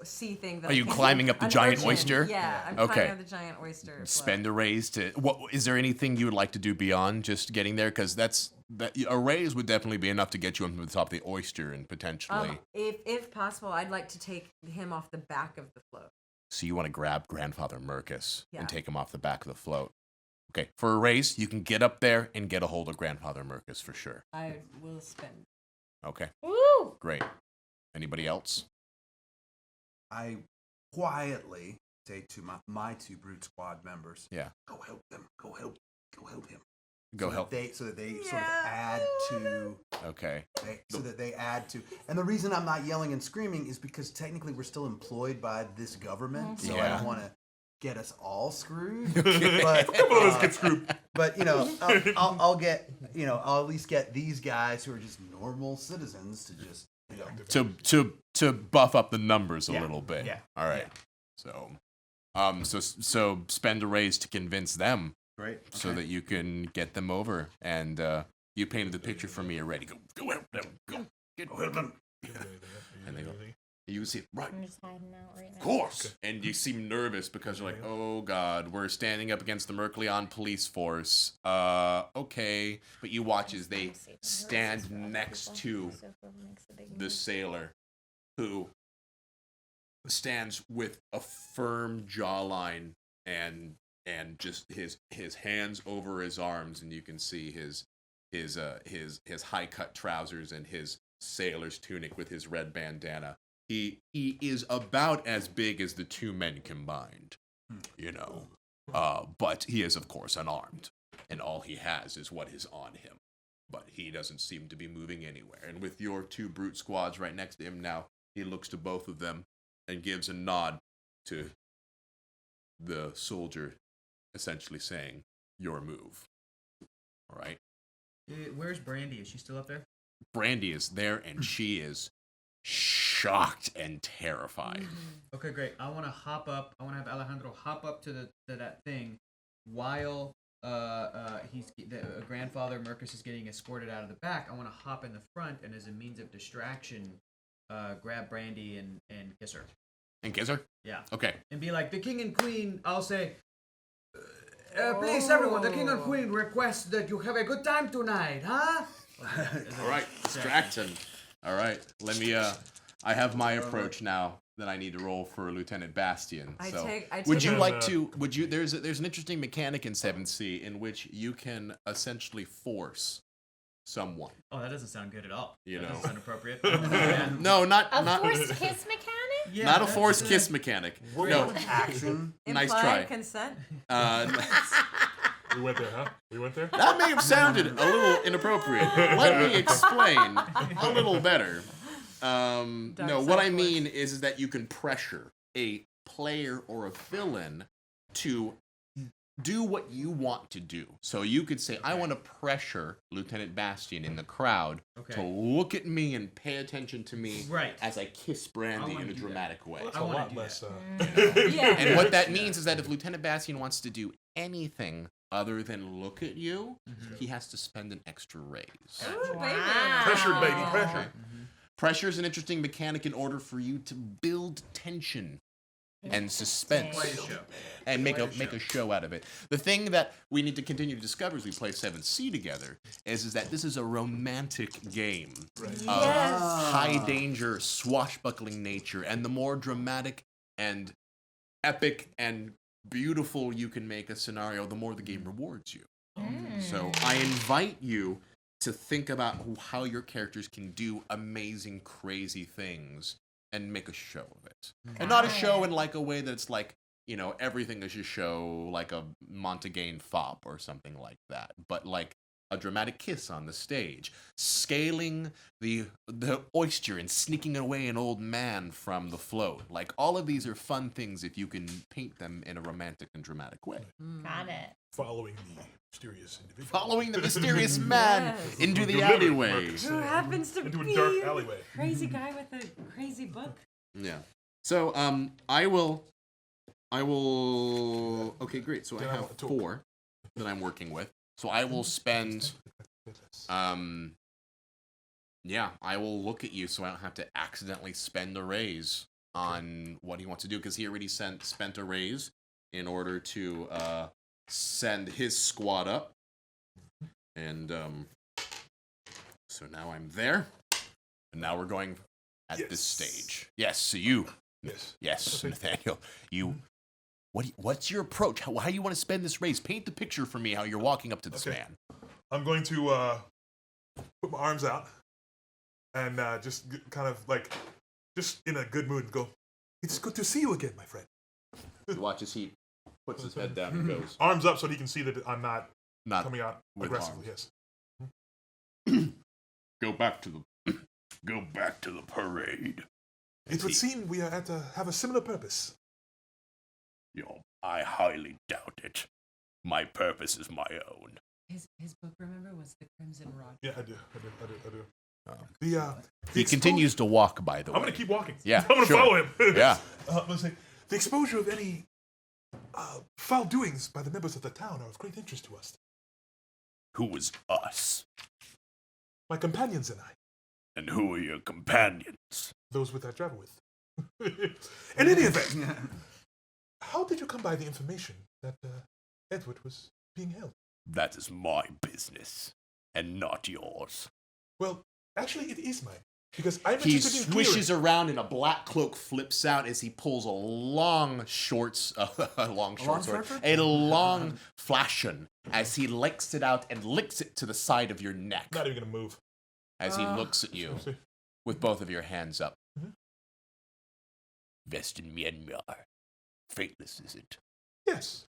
sea thing. That Are you climbing up the giant oyster? Yeah, I'm climbing up the giant oyster. Spend a raise to. Is there anything you would like to do beyond just getting there? Because a raise would definitely be enough to get you up to the top of the oyster and potentially. If possible, I'd like to take him off the back of the float. So you want to grab Grandfather Mercus and take him off the back of the float. Okay, for a raise, you can get up there and get a hold of Grandfather Mercus for sure. I will spend. Okay. Woo! Great. Anybody else? I quietly say to my 2 brute squad members, Yeah. Go help them. Go help him. Go help. So that they sort of add to. Okay. So that they add to. And the reason I'm not yelling and screaming is because technically we're still employed by this government. So I don't want to get us all screwed. But, A couple of us get screwed. But I'll get I'll at least get these guys who are just normal citizens to just to buff up the numbers a little bit. Yeah. All right. Yeah. So spend a raise to convince them. Great. So that you can get them over, and you painted the picture for me already. Go help them. Go help them. And they go. You see, right? I'm just hiding out right now. Of course. And you seem nervous because you're like, oh God, we're standing up against the Mercleon police force. Okay. But you watch as they stand next to the sailor, who stands with a firm jawline and just his hands over his arms, and you can see his high cut trousers and his sailor's tunic with his red bandana. He is about as big as the 2 men combined, but he is of course unarmed, and all he has is what is on him. But he doesn't seem to be moving anywhere. And with your 2 brute squads right next to him now, he looks to both of them and gives a nod to the soldier essentially saying your move. All right. Where's Brandy? Is she still up there? Brandy is there, and she is shocked and terrified. Okay, great. I want to hop up. I want to have Alejandro hop up to that thing while the grandfather Mercus is getting escorted out of the back. I want to hop in the front and, as a means of distraction, grab Brandy and kiss her. And kiss her? Yeah. Okay. And be like, the king and queen. I'll say, please, everyone, the king and queen request that you have a good time tonight, huh? All right. Distract him. All right. Let me. I have my approach now that I need to roll for Lieutenant Bastian. I So, take would you it. like to? Would you? There's an interesting mechanic in 7C in which you can essentially force someone. Oh, that doesn't sound good at all. You That know. doesn't sound appropriate. No, not A not forced kiss mechanic? Yeah, not a that's forced the- kiss mechanic. No. Action. Nice Implied try. consent. We went there, huh? We went there? That may have sounded a little inappropriate. Let me explain a little better. No, what I mean is that you can pressure a player or a villain to do what you want to do. So you could say, I want to pressure Lieutenant Bastian in the crowd to look at me and pay attention to me Right. as I kiss Brandy in a dramatic way. That's I a wanna lot do less. Yeah. And what that means is that if Lieutenant Bastian wants to do anything other than look at you, he has to spend an extra raise. Ooh, baby. Pressure, baby, pressure. Okay. Pressure is an interesting mechanic in order for you to build tension and suspense Quite a show. and make a show out of it. The thing that we need to continue to discover as we play 7C together is that this is a romantic game of high danger, swashbuckling nature, and the more dramatic and epic and beautiful you can make a scenario, the more the game rewards you. So I invite you to think about how your characters can do amazing, crazy things and make a show of it. And not a show in like a way that's like, you know, everything is a show like a Montague fop or something like that. But like a dramatic kiss on the stage, scaling the oyster and sneaking away an old man from the float. Like all of these are fun things if you can paint them in a romantic and dramatic way. Got it. Following the mysterious individual. Following the mysterious man Yes. into the Delivered alleyway. Marcus Who happens to into be a dark alleyway. crazy guy with a crazy book? Yeah. So I will okay, great. So I Then I have want to- 4 that I'm working with. So I will spend yeah, I will look at you so I don't have to accidentally spend a raise on what he wants to do because he already spent a raise in order to send his squad up. And so now I'm there. And now we're going at this stage. Yes, so you Yes. Nathaniel, what's your approach? How do you want to spend this raise? Paint the picture for me how you're walking up to this Okay. man. I'm going to put my arms out and just kind of like, just in a good mood and go, it's good to see you again, my friend. You watch as he puts his head down and goes, Arms up so he can see that I'm not not coming out with aggressively. arms. Yes. go back to the parade. It would seem we are at have a similar purpose. I highly doubt it. My purpose is my own. His book, remember, was The Crimson Rod. Yeah, I do. Oh. The He continues to walk, by the way. I'm going to keep walking. Yeah, I'm going to sure. follow him. Yeah. Let's say the exposure of any foul doings by the members of the town are of great interest to us. Who is us? My companions and I, And who are your companions? those with I travel with. In any event, how did you come by the information that Edward was being held? That is my business, and not yours. Well, actually, it is mine. Because I'm He interested in swishes around and a black cloak flips out as he pulls a long flashion as he licks it out and licks it to the side of your neck Not even going to move. as he looks at you with both of your hands up. Mhm. Vest in Myanmar. Fateless, is it? Yes.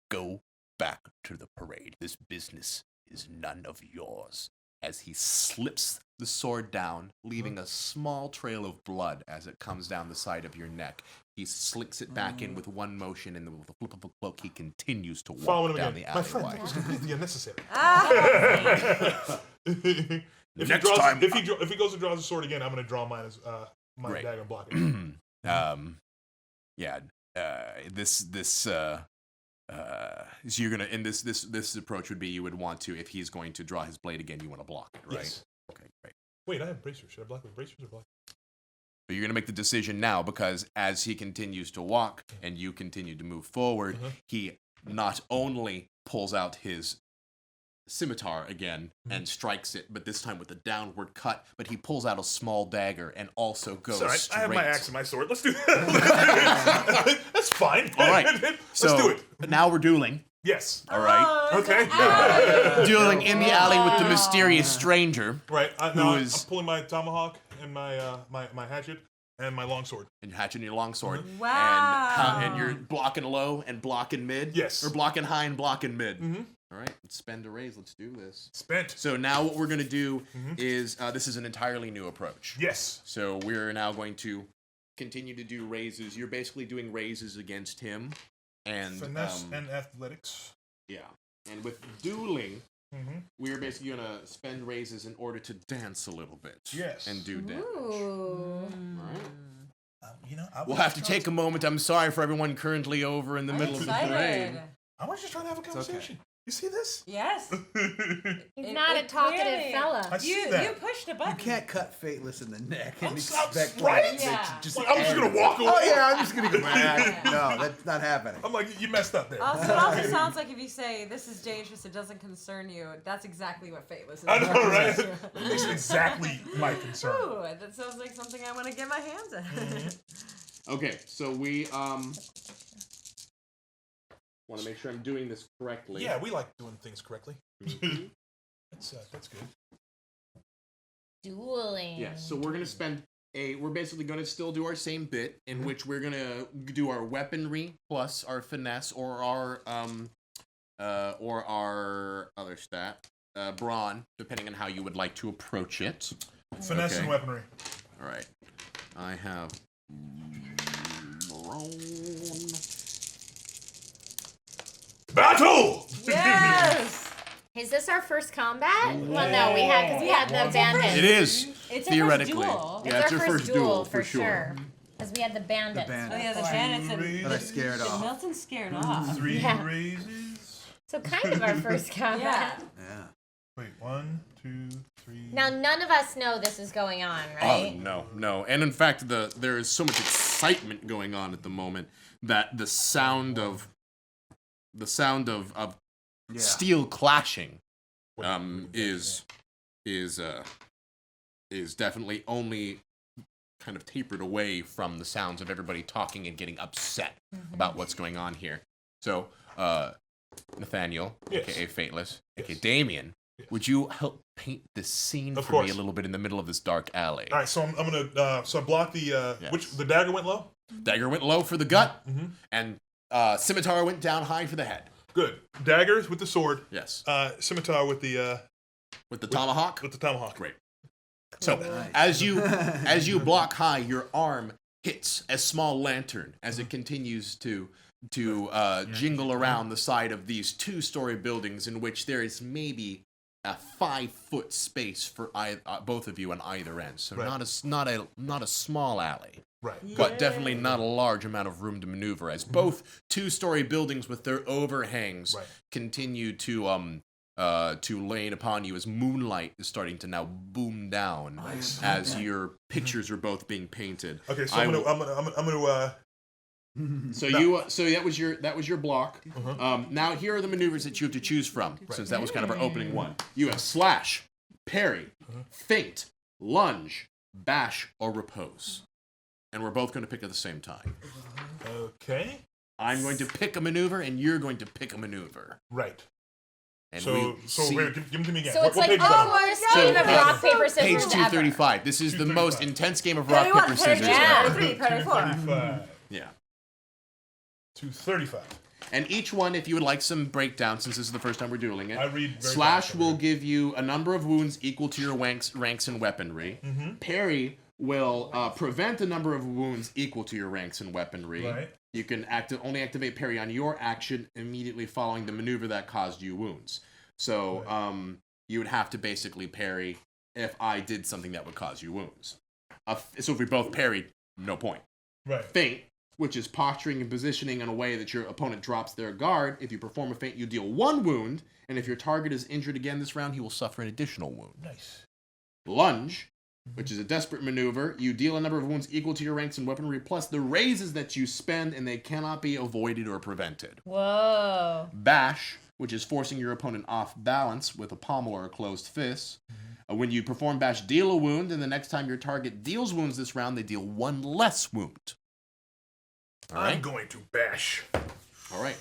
Go back to the parade. This business is none of yours. as he slips the sword down, leaving a small trail of blood as it comes down the side of your neck. He slicks it back in with one motion, and with the flip of a cloak, he continues to Follow walk him down again. the My friend, alleyway. that was completely unnecessary. If Next he draws, time- if he goes and draws a sword again, I'm going to draw mine as my Great. dagger and block it. So you're gonna, in this approach would be, you would want to, if he's going to draw his blade again, you want to block it, right? Yes. Okay, great. Wait, I have bracers. Should I block with bracers or block? But you're gonna make the decision now, because as he continues to walk and you continue to move forward, he not only pulls out his scimitar again and strikes it, but this time with a downward cut, but he pulls out a small dagger and also goes Sorry, straight. I have my axe and my sword. Let's do that. That's fine. All right. Let's So do it. now we're dueling. Yes. All right. Okay. Dueling in the alley with the mysterious stranger. Right. Who No, I'm is pulling my tomahawk and my my hatchet and my longsword. and hatching your longsword. Wow. And you're blocking low and blocking mid. Yes. Or blocking high and blocking mid. Mm-hmm. All right. Let's spend a raise. Let's do this. Spent. So now what we're gonna do is this is an entirely new approach. Yes. So we're now going to continue to do raises. You're basically doing raises against him, and Finesse and athletics. yeah. And with dueling, Mm-hmm. we're basically gonna spend raises in order to dance a little bit. Yes. And do damage. Ooh. You know, We'll have to take a moment. I'm sorry for everyone currently over in the middle of the parade. I was just trying to have a conversation. You see this? Yes. He's not a talkative clearly- fella. I see that. You pushed a You button. can't cut Fateless in the neck and I'm expect right? like, Yeah. to just Like, I'm just end gonna it. walk away. Oh yeah, I'm just gonna go back. Yeah. No, that's not happening. I'm like, you messed up there. Also, it also sounds like if you say this is dangerous, it doesn't concern you. That's exactly what Fateless is. I know, right? about. It's exactly my concern. Ooh, that sounds like something I want to get my hands on. Okay, so we want to make sure I'm doing this correctly. Yeah, we like doing things correctly. That's good. Dueling. Yeah, so we're gonna spend we're basically gonna still do our same bit in which we're gonna do our weaponry plus our finesse or our other stat, brawn, depending on how you would like to approach it. Finesse Okay. and weaponry. All right, I have brawn. Battle! Yes. Is this our first combat? Well, no, we had the bandit. It is It's theoretically. Our first duel. Yeah, it's our your first duel for sure. Because we had the bandits. bandits. Oh yeah, the before. bandits But I scared off. Milton's scared off. 3 Yeah. raises. So kind of our first combat. Yeah. Wait, 1, 2, 3. Now none of us know this is going on, Oh right? no! And in fact, there is so much excitement going on at the moment that the sound of Yeah. steel clashing is definitely only kind of tapered away from the sounds of everybody talking and getting upset about what's going on here. So, Nathaniel, Yes. aka Fateless, aka Yes. Damion, Yes. would you help paint the scene Of for me course. a little bit in the middle of this dark alley? All right, so I'm gonna so I block the Yes. the dagger went low. Dagger went low for the gut, Mm-hmm. and scimitar went down high for the head. Good. Daggers with the sword. Yes, Scimitar with the with the tomahawk. tomahawk. Great. So Nice. as you block high, your arm hits a small lantern as it continues to jingle around the side of these 2-story buildings, in which there is maybe a 5-foot space for both of you on either end. So Right. not a small alley, Right. but definitely not a large amount of room to maneuver, as both 2-story buildings with their overhangs Right. continue to lay upon you as moonlight is starting to now boom down Nice. as your pictures are both being painted. Okay, so I I'm will- gonna So No. so that was your block. Now here are the maneuvers that you have to choose from, since that was kind of our opening one. You have slash, parry, feint, lunge, bash, or repose, and we're both going to pick at the same time. Okay. I'm going to pick a maneuver, and you're going to pick a maneuver. Right. And So we so see wait, give them to me again. So What- it's what like page is that on? almost So, game of rock, paper, page scissors ever. 235. This is the most 235. intense game of rock, Parry 1, paper, parry scissors 2, Yeah. ever. parry 3, parry 4. 235. Yeah. 235. And each one, if you would like some breakdown, since this is the first time we're dueling it, I read very Slash fast will over give you a number of wounds equal to your ranks and weaponry. Parry will prevent a number of wounds equal to your ranks and weaponry. Right. You can only activate parry on your action immediately following the maneuver that caused you wounds. So you would have to basically parry if I did something that would cause you wounds. So if we both parried, no point. Right. Feint, which is posturing and positioning in a way that your opponent drops their guard. If you perform a feint, you deal 1 wound, and if your target is injured again this round, he will suffer an additional wound. Nice. Lunge, which is a desperate maneuver. You deal a number of wounds equal to your ranks and weaponry, plus the raises that you spend, and they cannot be avoided or prevented. Whoa. Bash, which is forcing your opponent off balance with a pommel or a closed fist. When you perform Bash, deal a wound, and the next time your target deals wounds this round, they deal 1 less wound. All right? I'm going to bash. All right.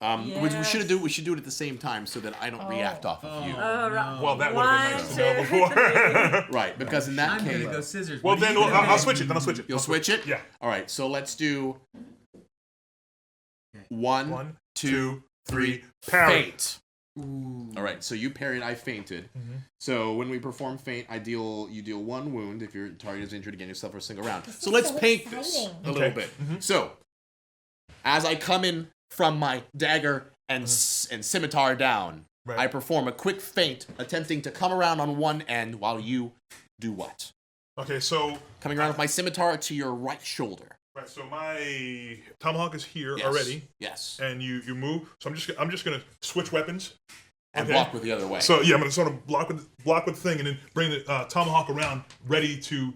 We should do it at the same time so that I don't react off of you. Well, that would have been nice to know before. Right, because in that I'm case... gonna go scissors. Well, What are then you I'll doing? switch it. You'll switch it? Yeah. All right, so let's do 1, 1, 2, 2, 3, 3, parry. feint. All right, so you parried, I feinted. So when we perform feint, you deal 1 wound. If your target is injured again, you suffer a single round. So let's paint this a little bit. So as I come in from my dagger and scimitar down, I perform a quick feint, attempting to come around on one end while you do what? Okay, so coming around with my scimitar to your right shoulder. Right, so my tomahawk is here Yes. already. Yes. And you move. So I'm just gonna switch weapons. And block with the other way. So yeah, I'm gonna sort of block with the thing, and then bring the tomahawk around, ready to,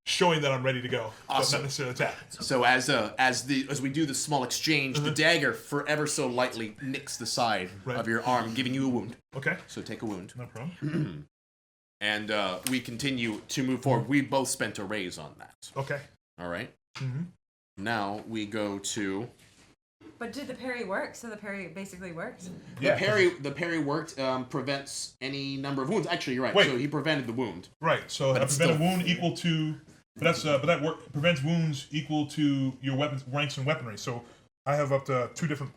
showing that I'm ready to go. Awesome. But not necessarily attack. So as we do the small exchange, the dagger forever so lightly nicks the side of your arm, giving you a wound. Okay. So take a wound. No problem. And we continue to move forward. We both spent a raise on that. Okay. All right. Now we go to. But did the parry work? So the parry basically works? The parry worked, prevents any number of wounds. Actually, you're right. Wait. So he prevented the wound. Right. So But I it's prevent a still- wound equal to, but that prevents wounds equal to your weapons ranks and weaponry. So I have up to 2 different.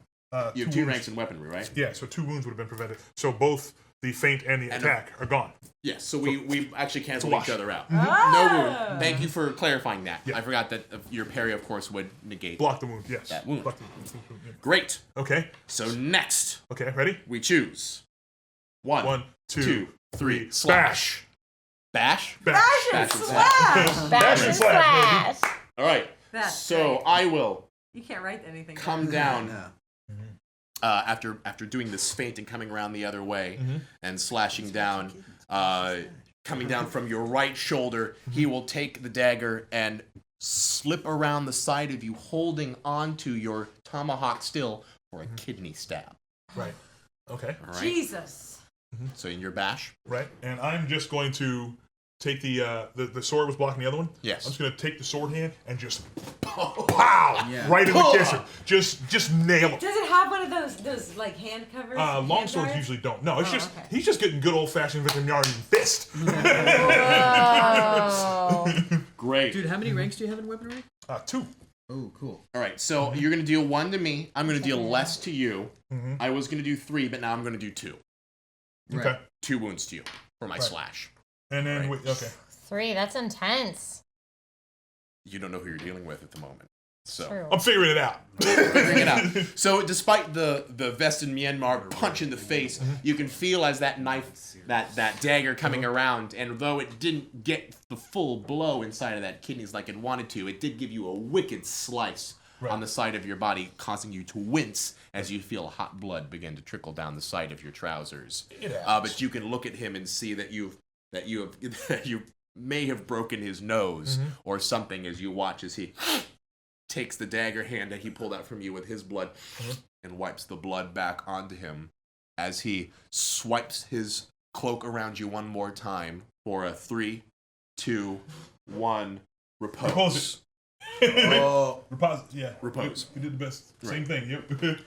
You have 2 ranks and weaponry, right? Yeah. So 2 wounds would have been prevented. So both the feint and the attack are gone. Yes, so we actually cancel wash. each other out. Mhm. No wound. Thank you for clarifying that. I forgot that your parry, of course, would negate. Block the wound. Yes. That wound. Block the wound. Yeah. Great. Okay. So next. Okay. Ready? We choose. 1, 2, 3. Slash. Bash. Bash. Bash and slash. Bash and slash. All right. That's So great. I will You can't write anything. come down. After doing this feint and coming around the other way and slashing down, coming down from your right shoulder, he will take the dagger and slip around the side of you, holding onto your tomahawk still for a kidney stab. Right. Okay. All right. Jesus. So in your bash. Right. And I'm just going to take the sword was blocking the other one. Yes. I'm just going to take the sword hand and just pow Yeah. right in the kisser. Just nail him. Does it have one of those like hand covers? Long hand swords guards? usually don't. No, it's Oh, just okay. he's just getting good old fashioned Vietnamese fist. Whoa. Great. Dude, how many ranks do you have in weaponry? 2. Oh, cool. All right. So you're going to deal 1 to me. I'm going to deal less to you. I was going to do 3, but now I'm going to do 2. Right. Okay. 2 wounds to you for my Right. slash. And then Right. okay. 3, that's intense. You don't know who you're dealing with at the moment. So True. I'm figuring it out. figuring it out. So despite the vest in Myanmar punch in the face, you can feel as that knife, that dagger coming around, and though it didn't get the full blow inside of that kidneys like it wanted to, it did give you a wicked slice on the side of your body, causing you to wince as you feel hot blood begin to trickle down the side of your trousers. But you can look at him and see that you may have broken his nose or something as you watch as he takes the dagger hand that he pulled out from you with his blood and wipes the blood back onto him as he swipes his cloak around you one more time for a 3, 2, 1 repose. Repose Repose. Yeah. Repose. We did the best. Right. Same thing. Yep.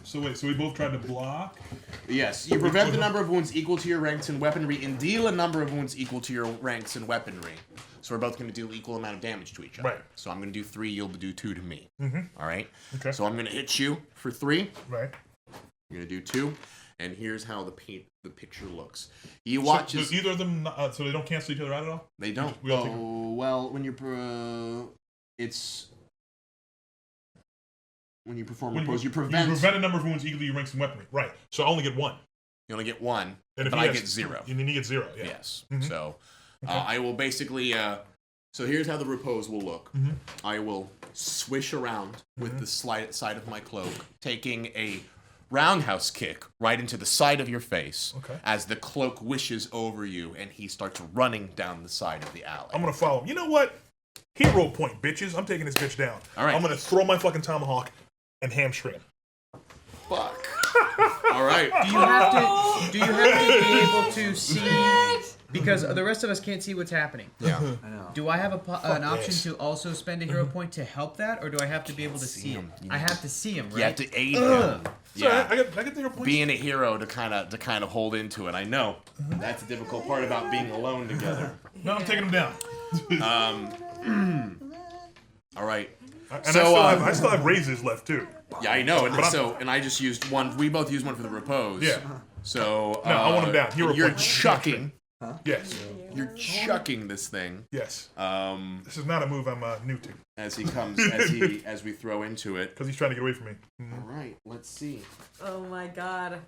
So wait, so we both tried to block? Yes, you prevent the number of wounds equal to your ranks in weaponry and deal a number of wounds equal to your ranks in weaponry. So we're both going to deal equal amount of damage to each other. Right. So I'm going to do 3, you'll do 2 to me. Mm-hmm. All right? Okay. So I'm going to hit you for 3. Right. I'm going to do 2. And here's how the picture looks. He watches... So either of them, so they don't cancel each other out at all? They don't. We all take them. Oh, well, when you're... it's... When you perform repose, you prevent... You prevent a number of wounds equal to your ranks in weaponry. Right. So I only get 1. You only get 1, And if but he I has get 0. And then you get 0, yeah. Yes. Mhm. So Okay. I will basically... so here's how the repose will look. Mm-hmm. I will swish around with the side of my cloak, taking a roundhouse kick right into the side of your face as the cloak wishes over you and he starts running down the side of the alley. I'm going to follow him. You know what? Hero point, bitches. I'm taking this bitch down. All right. I'm going to throw my fucking tomahawk and hamstring him. Fuck. All right. Do you have to be able to see? Because the rest of us can't see what's happening. Yeah. I know. Do I have an option to also spend a hero point to help that, or do I have to be able to see him? I have to see him, right? You have to aid him. Yeah. I get the hero point. Being a hero to kind of hold into it. I know that's the difficult part about being alone together. No, I'm taking him down. All right. And So, I still have raises left, too. Yeah, I know. And I just used 1. We both used 1 for the repose. Yeah. So No, I want him down. Hero you're point. chucking. Yes. You're chucking this thing. Yes. This is not a move I'm new to. As he comes, as we throw into it. Because he's trying to get away from me. All right, let's see. Oh my god.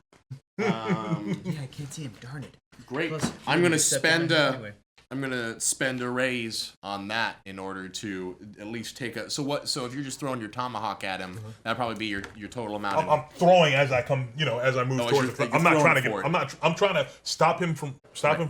Yeah, I can't see him. Darn it. Great. Plus, I'm gonna step behind spend him anyway. I'm gonna spend a raise on that in order to at least take a. So if you're just throwing your tomahawk at him, that'd probably be your total amount. I'm throwing as I come, as I move towards the. I'm not trying to get. I'm trying to stop him from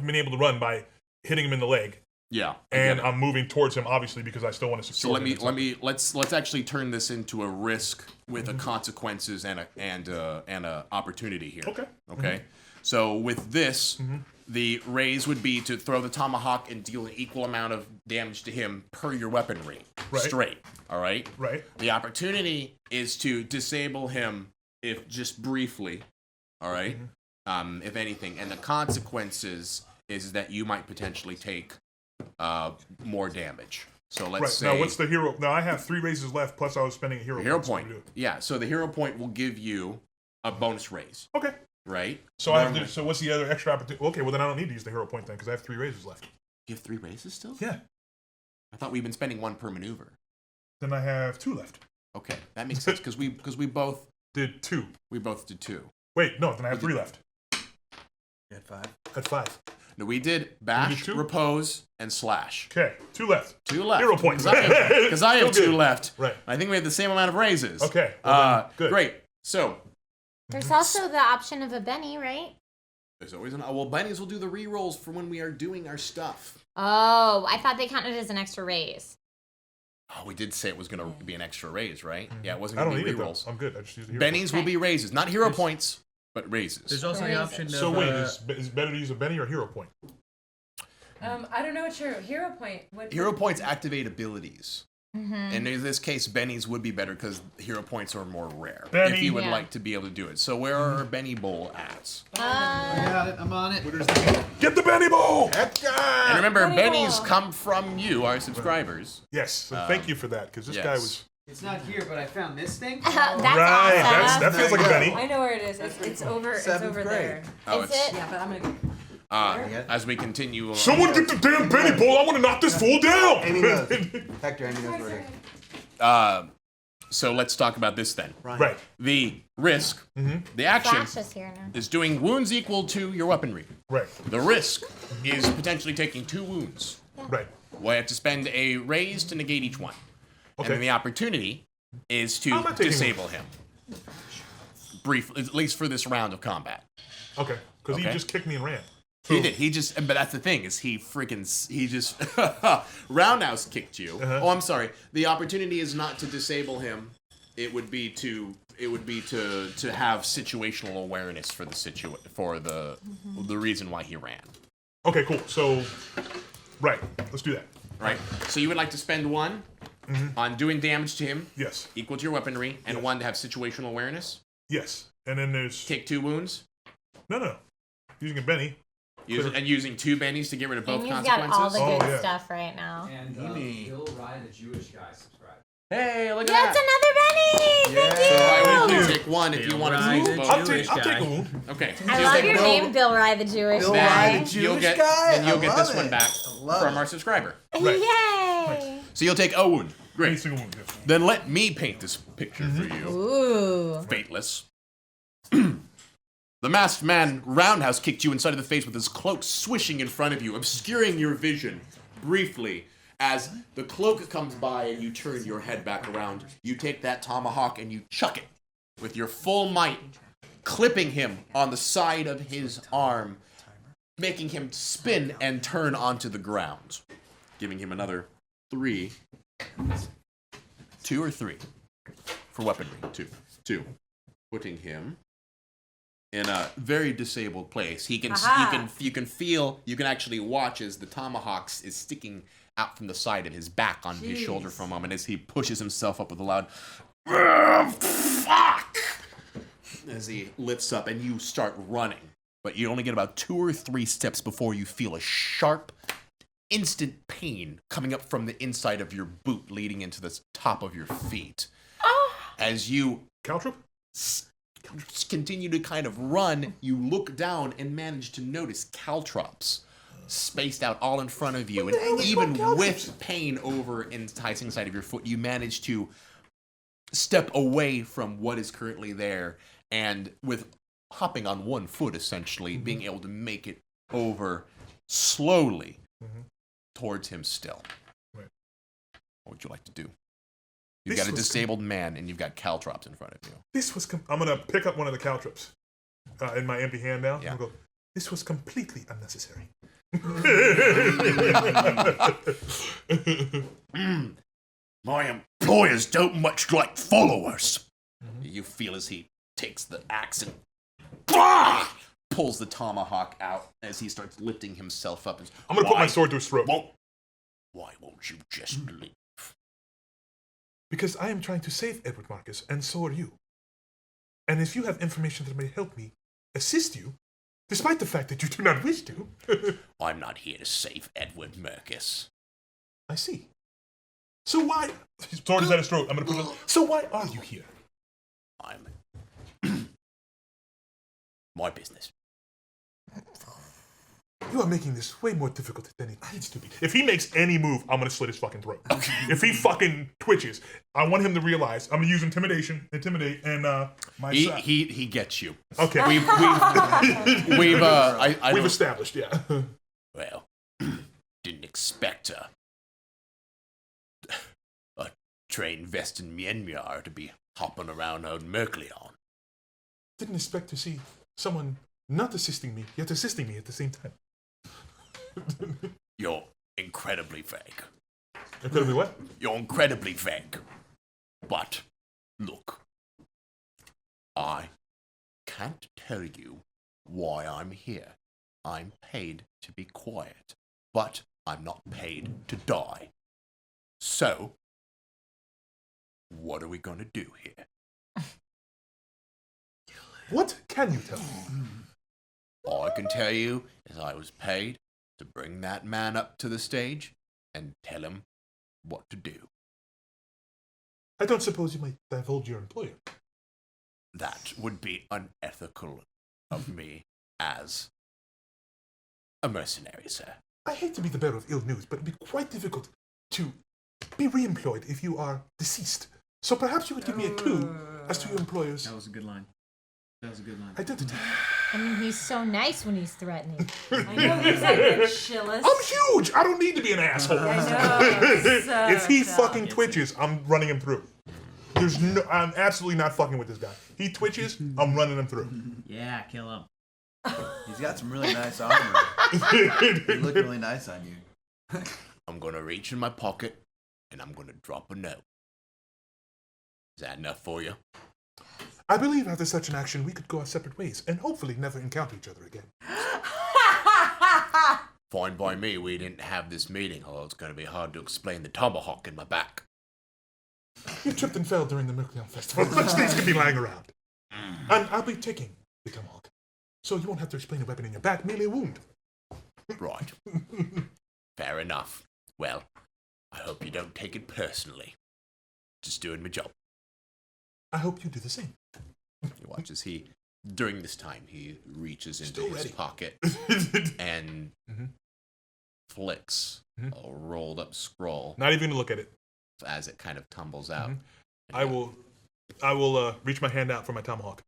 being able to run by hitting him in the leg. Yeah. And I'm moving towards him, obviously, because I still want to secure him. Let's actually turn this into a risk with a consequences and a opportunity here. Okay. Okay. So with this, the raise would be to throw the tomahawk and deal an equal amount of damage to him per your weaponry. Right. Straight. All right. Right. The opportunity is to disable him if just briefly. All right. If anything, and the consequences is that you might potentially take more damage. So let's say. Now, what's the hero? Now, I have 3 raises left, plus I was spending a hero point. Yeah, so the hero point will give you a bonus raise. Okay. Right? So so what's the other extra opportunity? Okay, well then I don't need to use the hero point then, because I have 3 raises left. You have 3 raises still? Yeah. I thought we've been spending 1 per maneuver. Then I have 2 left. Okay, that makes sense, because we both did 2. We both did 2. Wait, no, then I have 3 left. You had 5? I had 5. No, we did bash, repose, and slash. Okay, 2 left. 2 left. Hero points. Because I have 2 left. Right. I think we have the same amount of raises. Okay. Well, good. Great. So. There's also the option of a Benny, right? There's always an. Well, Bennies will do the re-rolls for when we are doing our stuff. Oh, I thought they counted as an extra raise. Oh, we did say it was going to be an extra raise, right? Yeah, it wasn't I going don't to be need it, re-rolls. though. I'm good. I just use the hero Bennies will be raises. Not hero points, but raises. There's also the option of. So wait, is it better to use a Benny or hero point? I don't know what your hero point. Hero points activate abilities. Mm-hmm. And in this case, Bennies would be better because hero points are more rare. Benny. If you would like to be able to do it. So where are our Benny Bowl at? I got it. I'm on it. Get the Benny Bowl! And remember, Benny Bennies Bowl. come from you, our subscribers. Yes, so thank you for that, because this guy was... It's not here, but I found this thing. That's right, awesome. that feels like a Benny. I know where it is. It's over. It's over there. Oh, Is it's, it? Yeah, but I'm gonna go. as we continue. Someone get the damn Benny Bowl! I want to knock this fool down! Amy knows. Hector, Amy knows where it is. So let's talk about this then. Right. The risk, the action, Flash is here now. is doing wounds equal to your weaponry. Right. The risk is potentially taking 2 wounds. Right. We have to spend a raise to negate each one. Okay. And then the opportunity is I'm to not taking disable him. Briefly, at least for this round of combat. Okay, because he Okay. just kicked me and ran. He did. He just. But that's the thing is he just roundhouse kicked you. Oh, I'm sorry. The opportunity is not to disable him. It would be to have situational awareness for the the reason why he ran. Okay, cool. So, right, let's do that. Right. So you would like to spend 1 on doing damage to him. Yes. Equal to your weaponry, and 1 to have situational awareness. Yes. And then there's... Take 2 wounds. No. Using a Benny. Using 2 bennies to get rid of both And you've consequences. got all the good yeah. stuff right now. And Bill Rye, the Jewish guy, subscribed. Hey, look at That's that. another Benny! Yeah. Thank you! So I will Thank you. take 1 if you want to Right, move the both. I'll Jewish take guy. a wound. Okay. I so love take your both. name, Bill Rye, the Jewish Bill guy. Rye, the You'll Jewish get, guy? then you'll I get love this one it. back I love from it. our subscriber. Right. Yay! So you'll take a wound. Any Great. single wound, yes. Then let me paint this picture for you. Ooh. Fateless. The masked man roundhouse kicked you inside of the face with his cloak swishing in front of you, obscuring your vision briefly. As the cloak comes by and you turn your head back around, you take that tomahawk and you chuck it with your full might, clipping him on the side of his arm, making him spin and turn onto the ground, giving him another 3. 2 or 3 for weaponry. 2. Putting him in a very disabled place. You can actually watch as the tomahawk is sticking out from the side of his back on his shoulder for a moment as he pushes himself up with a loud fuck as he lifts up and you start running. But you only get about 2 or 3 steps before you feel a sharp, instant pain coming up from the inside of your boot leading into the top of your feet. As you Caltrip? continue to kind of run, you look down and manage to notice caltrops spaced out all in front of you. And even with pain over enticing inside of your foot, you manage to step away from what is currently there. And with hopping on 1 foot, essentially, being able to make it over slowly towards him still. Right. What would you like to do? You've This got a was disabled man and you've got caltrops in front of you. This was... I'm going to pick up one of the caltrops in my empty hand now. Yeah. I'm going to go, this was completely unnecessary. My employers don't much like followers. You feel as he takes the axe and pulls the tomahawk out as he starts lifting himself up. I'm going to put my sword to his throat. Why won't you just leave? Because I am trying to save Edward Marcus, and so are you. And if you have information that may help me assist you, despite the fact that you do not wish to... I'm not here to save Edward Marcus. I see. So why... His sword is at his throat. I'm going to put it... So why are you here? I'm... my business. You are making this way more difficult than it needs to be. If he makes any move, I'm going to slit his fucking throat. If he fucking twitches, I want him to realize I'm going to use intimidate, and my side. He gets you. Okay. We've established, yeah. Well, didn't expect a trained vest in Myanmar to be hopping around on Mercleon. Didn't expect to see someone not assisting me, yet assisting me at the same time. You're incredibly vague. Incredibly what? You're incredibly vague. But, look. I can't tell you why I'm here. I'm paid to be quiet, but I'm not paid to die. So, what are we gonna do here? What can you tell me? All I can tell you is I was paid to bring that man up to the stage and tell him what to do. I don't suppose you might divulge your employer. That would be unethical of me as a mercenary, sir. I hate to be the bearer of ill news, but it'd be quite difficult to be re-employed if you are deceased. So perhaps you could give me a clue as to your employer's That was a good line. That was a good line. identity. I mean, he's so nice when he's threatening. I know he's like the chillest. I'm huge! I don't need to be an asshole. I know. So If he tough. fucking twitches, I'm running him through. I'm absolutely not fucking with this guy. He twitches, I'm running him through. Yeah, kill him. He's got some really nice armor. He look really nice on you. I'm gonna reach in my pocket and I'm gonna drop a note. Is that enough for you? I believe after such an action, we could go our separate ways and hopefully never encounter each other again. Fine by me, we didn't have this meeting, or it's gonna be hard to explain the tomahawk in my back. You tripped and fell during the Mercleon Festival. Such things could be lying around. And I'll be taking the tomahawk. So you won't have to explain a weapon in your back, merely a wound. Right. Fair enough. Well, I hope you don't take it personally. Just doing my job. I hope you do the same. You watch as he, during this time, he reaches into Still his ready. pocket and flicks a rolled up scroll Not even gonna look at it. as it kind of tumbles out. I will reach my hand out for my tomahawk.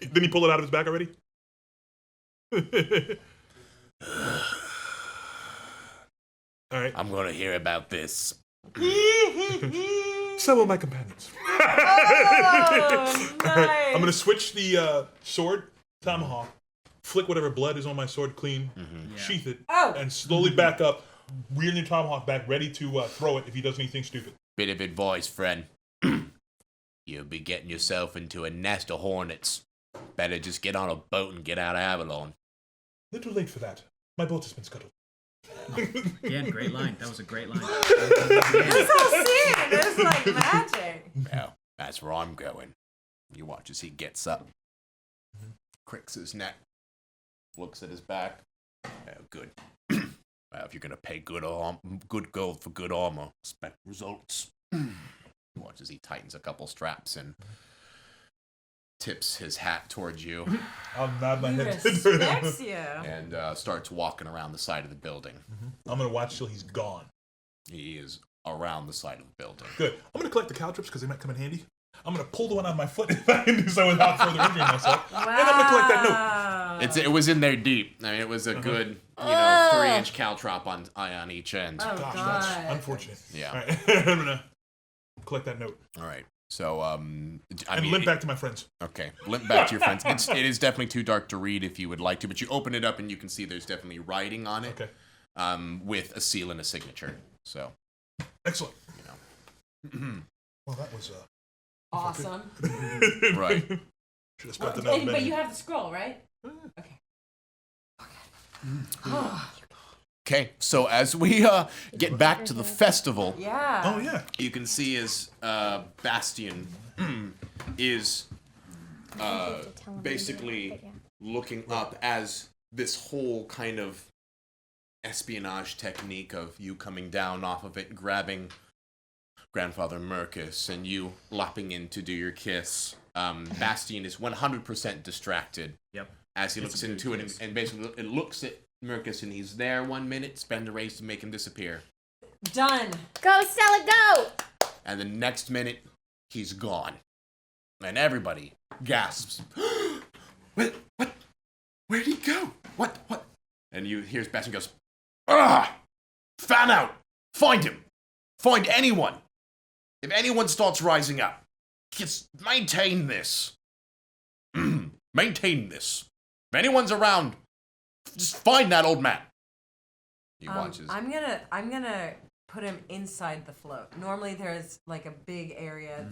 Didn't he pull it out of his back already? All right. I'm going to hear about this. So will my companions. Oh, All right, I'm gonna nice. switch the sword, tomahawk, flick whatever blood is on my sword clean, sheath it, Oh. and slowly back up, rearing your tomahawk back, ready to throw it if he does anything stupid. Bit of advice, friend. You'll be getting yourself into a nest of hornets. Better just get on a boat and get out of Avalon. Little late for that. My boat has been scuttled. Again, great line. That was a great line. This whole scene is like magic. Well, that's where I'm going. You watch as he gets up, cricks his neck, looks at his back. Oh, good. Well, if you're gonna pay good gold for good armor, expect results. You watch as he tightens a couple straps and tips his hat towards you I'll nod my He head. respects you. and starts walking around the side of the building. I'm gonna watch till he's gone. He is around the side of the building. Good. I'm gonna collect the caltrops because they might come in handy. I'm gonna pull the one out of my foot if I can do so without further injuring myself. Wow. And I'm gonna collect that note. It was in there deep. I mean, it was a good, 3-inch caltrop on each end. Oh, Gosh, God. that's unfortunate. Yeah. All right. I'm gonna collect that note All right. So, and limp back to my friends. Okay, limp back to your friends. It is definitely too dark to read if you would like to, but you open it up and you can see there's definitely writing on it, Okay. with a seal and a signature. So, Excellent. you know. Well, that was Awesome. Right. Should have spent the note. But you have the scroll, right? Okay. Okay, so as we get back to the festival, Yeah. Oh yeah. you can see as Bastion is basically looking up as this whole kind of espionage technique of you coming down off of it, grabbing Grandfather Mercus, and you lopping in to do your kiss. Bastion is 100% distracted. Yep. As he It's looks a good into it, kiss. and basically it looks at Mercus, and he's there 1 minute, spend a race to make him disappear. Done. Go, Stella, go! And the next minute, he's gone. And everybody gasps. What? Where'd he go? What? And you hear Bastion goes, "Ah! Fan out! Find him! Find anyone! If anyone starts rising up, just maintain this. Maintain this. If anyone's around, just find that old man." He watches. I'm gonna put him inside the float. Normally there's like a big area,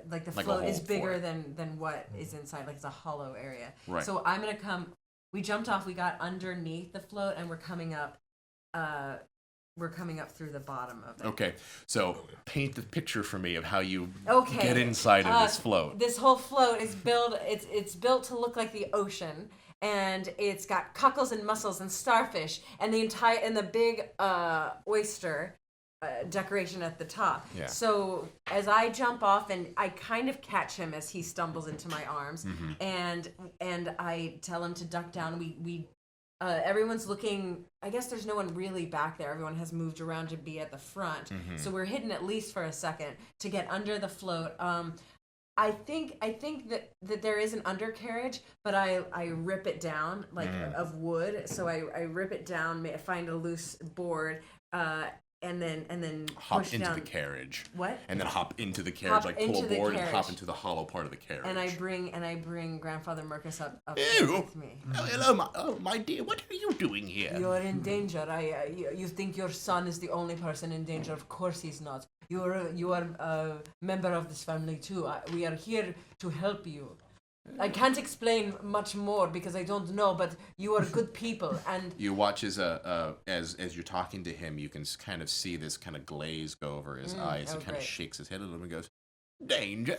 like the Like a float is hole for bigger it. than what is inside, like it's a hollow area. Right. So I'm gonna come. We jumped off. We got underneath the float, and we're coming up. We're coming up through the bottom of it. Okay, so paint the picture for me of how you Okay. get inside of this float. This whole float is built. It's built to look like the ocean, and it's got cockles and mussels and starfish, and the big oyster decoration at the top. Yeah. So as I jump off, and I kind of catch him as he stumbles into my arms, and I tell him to duck down. We everyone's looking. I guess there's no one really back there. Everyone has moved around to be at the front. So we're hidden at least for a second to get under the float. I think that there is an undercarriage, but I rip it down like of wood. So I rip it down, find a loose board, and then Hop push into down. the carriage. What? And then hop into the carriage, Hop like pull into a the board and hop carriage. into the hollow part of the carriage. And I bring Grandfather Mercus up Ew. with me. Oh, hello, my dear. What are you doing here? You're in danger. You think your son is the only person in danger? Of course he's not. You are a member of this family too. We are here to help you. I can't explain much more because I don't know, but you are good people, and You watch as you're talking to him, you can kind of see this kind of glaze go over his eyes. He kind of great. shakes his head a little and goes, "Danger?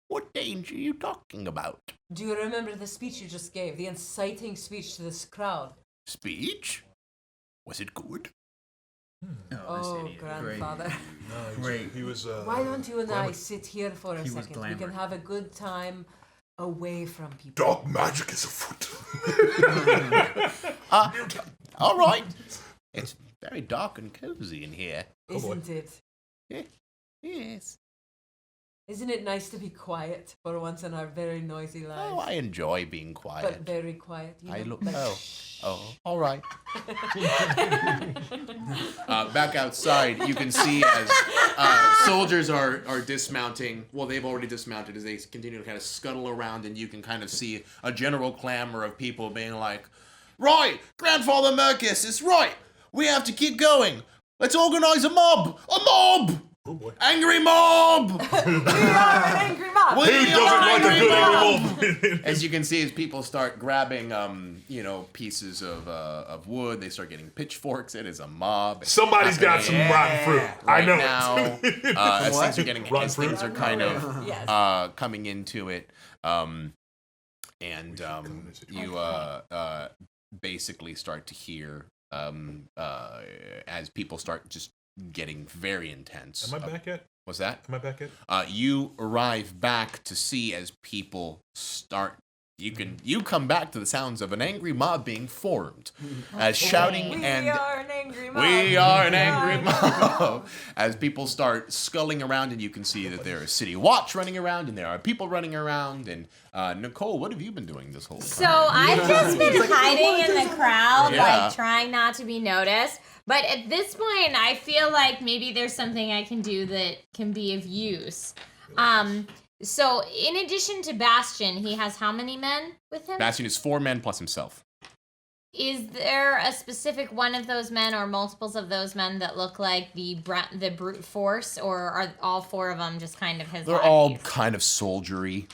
What danger are you talking about? Do you remember the speech you just gave? The inciting speech to this crowd? Speech? Was it good? Oh, grandfather. Great. He was. Why don't you and I sit here for a He was second? We can glamour. have a good time away from people. Dark magic is afoot. All right. It's very dark and cozy in here. Isn't it? Yeah. Yes. Isn't it nice to be quiet for once in our very noisy lives? Oh, I enjoy being quiet. But very quiet. You I know, look. like, Oh, all right. Back outside, you can see as soldiers are dismounting. Well, they've already dismounted as they continue to kind of scuttle around, and you can kind of see a general clamor of people being like, "Right, Grandfather Mercus is right. We have to keep going. Let's organize a mob. A mob. Oh boy. Angry mob. we are an angry mob. We Who doesn't like a good mob. angry mob? As you can see, as people start grabbing, pieces of wood, they start getting pitchforks. It is a mob. It's Somebody's got some happening rotten fruit. I right know now. it. As things are getting, Rotten as things fruit? are kind of Yes. coming into it, you basically start to hear as people start just getting very intense. Am I back yet? What's that? Am I back yet? You arrive back to see as people start. You come back to the sounds of an angry mob being formed, as shouting We and are an angry mob. we are an angry mob. As people start sculling around, and you can see that there is city watch running around, and there are people running around. And Nicole, what have you been doing this whole time? So I've just been hiding in the crowd, Yeah. like trying not to be noticed. But at this point, I feel like maybe there's something I can do that can be of use. So in addition to Bastion, he has how many men with him? Bastion is 4 men plus himself. Is there a specific one of those men or multiples of those men that look like the brute force, or are all 4 of them just kind of his? They're all kind of soldiery.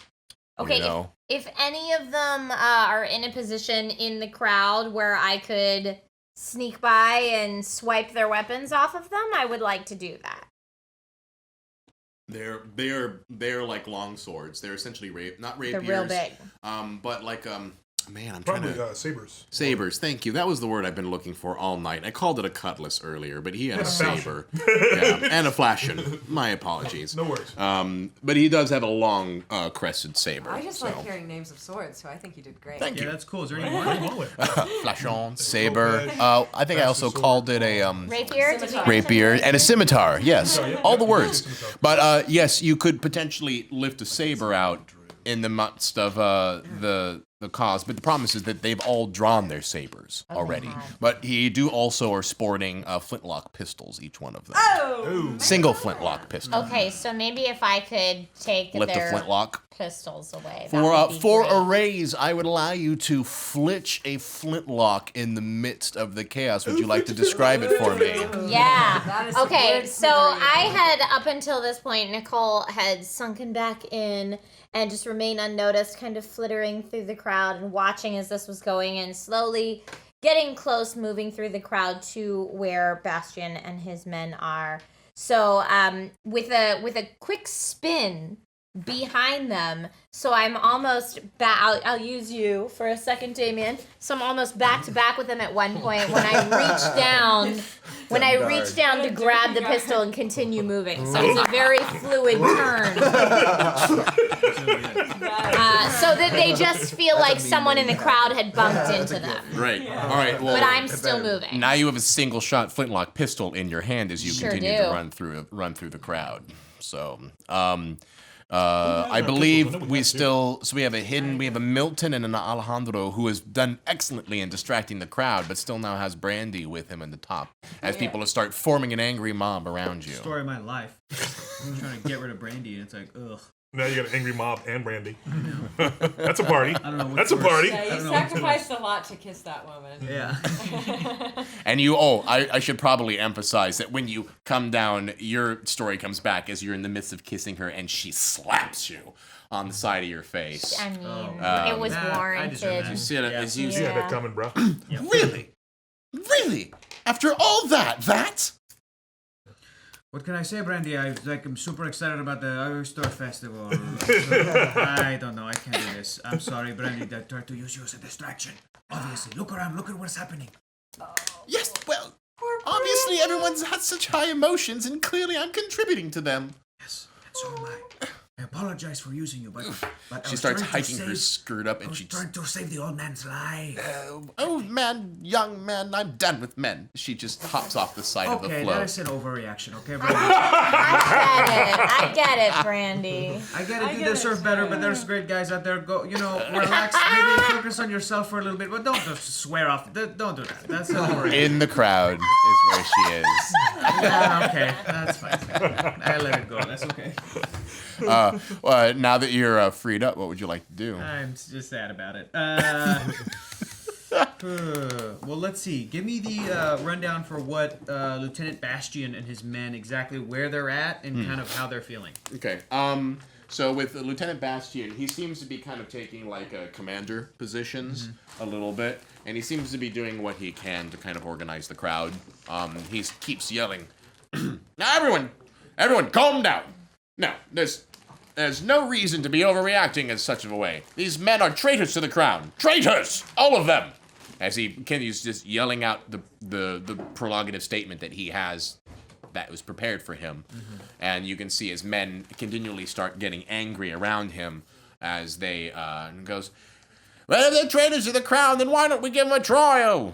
Okay, You know? if any of them are in a position in the crowd where I could sneak by and swipe their weapons off of them, I would like to do that. They're like long swords. They're essentially not rapiers. They're real big. But like man, I'm Probably trying to sabers. sabers. Thank you. That was the word I've been looking for all night. I called it a cutlass earlier, but he had a saber. Yeah, and a flashin. My apologies. No worries. But he does have a long crested saber. I just so. like hearing names of swords, so I think you did great. Thank Yeah, you. that's cool. Is there any One more? way. Flashon, saber. I think I also called it a Rapier? Did you mention rapier and a scimitar. Yes, all the words. Scimitar. But yes, you could potentially lift a saber out in the midst of the cause. But the problem is that they've all drawn their sabers already. But you do also are sporting flintlock pistols, each one of them. Oh! Single flintlock pistol. Okay, so maybe if I could take Lift a their flintlock. pistols away. For that would be for great. a raise, I would allow you to flitch a flintlock in the midst of the chaos. Would you like to describe it for me? Yeah. That is some Okay, weird so scenario. I had, up until this point, Nicole had sunken back in and just remained unnoticed, kind of flittering through the crowd and watching as this was going, and slowly getting close, moving through the crowd to where Bastion and his men are. So with a quick spin behind them, so I'm almost I'll use you for a second, Damion. So I'm almost back to back with them at one point when I reach down to grab the pistol and continue moving. So it's a very fluid turn, so that they just feel like someone in the crowd had bumped into them. Right. All right. Well, But I'm still moving. now you have a single shot flintlock pistol in your hand as you Sure continue do. to run through the crowd. So, I believe we have a Milton and an Alejandro who has done excellently in distracting the crowd, but still now has Brandy with him in the top as people start forming an angry mob around you. Story of my life. I'm trying to get rid of Brandy, and it's like, ugh. Now you got an angry mob and Brandy. That's a party. I don't know. That's a party. Yeah, I you don't know what's sacrificed a lot to kiss that woman. Yeah. And I should probably emphasize that when you come down, your story comes back as you're in the midst of kissing her and she slaps you on the side of your face. I mean, Oh, it was I warranted. deserve that. You see it Yeah. as you You had that coming, bro. Really? After all that? What can I say, Brandy? I'm super excited about the Oyster Festival. I don't know. I can't do this. I'm sorry, Brandy. I tried to use you as a distraction. Obviously, look around. Look at what's happening. Yes, well, obviously everyone's had such high emotions, and clearly I'm contributing to them. Yes, and so am I. I apologize for using you, but She starts hiking her skirt up, and she's trying to save the old man's life. Oh man, young man, I'm done with men. She just hops off the side of the Okay, float. that is an overreaction. Okay, Brandy. I get it, Brandy. I get it. You deserve better, but there's great guys out there. Go, relax. Maybe focus on yourself for a little bit, but don't just swear off. Don't do that. That's an overreaction. In the crowd is where she is. Okay, that's fine. I let it go. That's okay. Now that you're freed up, what would you like to do? I'm just sad about it. Well, let's see. Give me the rundown for what Lieutenant Bastian and his men exactly where they're at and kind of how they're feeling. Okay. So with Lieutenant Bastian, he seems to be kind of taking like commander positions a little bit, and he seems to be doing what he can to kind of organize the crowd. He keeps yelling, "Now everyone, calm down. Now, there's no reason to be overreacting in such of a way. These men are traitors to the crown. Traitors! All of them!" As he continues just yelling out the prerogative statement that he has that was prepared for him. And you can see his men continually start getting angry around him as they goes, "Well, if they're traitors to the crown, then why don't we give them a trial?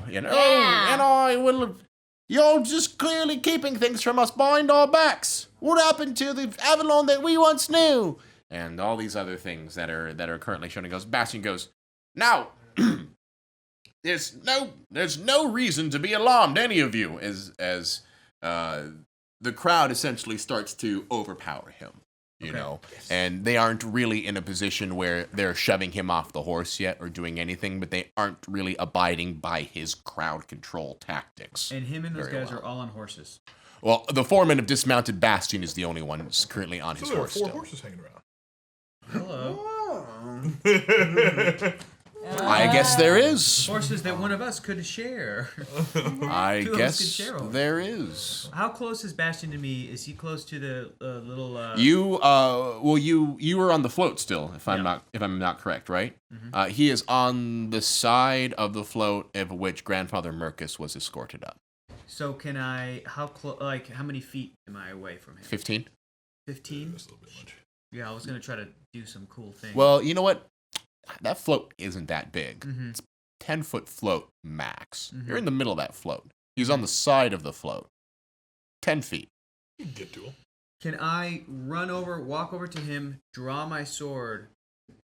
You're just clearly keeping things from us behind our backs. What happened to the Avalon that we once knew?" And all these other things that are currently shown. Bastian goes, "Now, there's no reason to be alarmed, any of you," as the crowd essentially starts to overpower him. You know, and they aren't really in a position where they're shoving him off the horse yet or doing anything, but they aren't really abiding by his crowd control tactics. And him and those guys are all on horses. Well, the foreman of dismounted Bastian is the only one who's currently on his horse. There are 4 still. horses hanging around. Hello. I guess there is. Horses that one of us could share. I Two of us guess could share one. there is. How close is Bastian to me? Is he close to the little? You were on the float still, if I'm not correct, right? He is on the side of the float of which Grandfather Mercus was escorted up. So can I? How many feet am I away from him? 15. 15. That's a little bit much. Yeah, I was gonna try to do some cool things. Well, you know what? That float isn't that big. Mhm. It's 10-foot float max. You're in the middle of that float. He's on the side of the float. 10 feet. You can get to him. Can I walk over to him, draw my sword,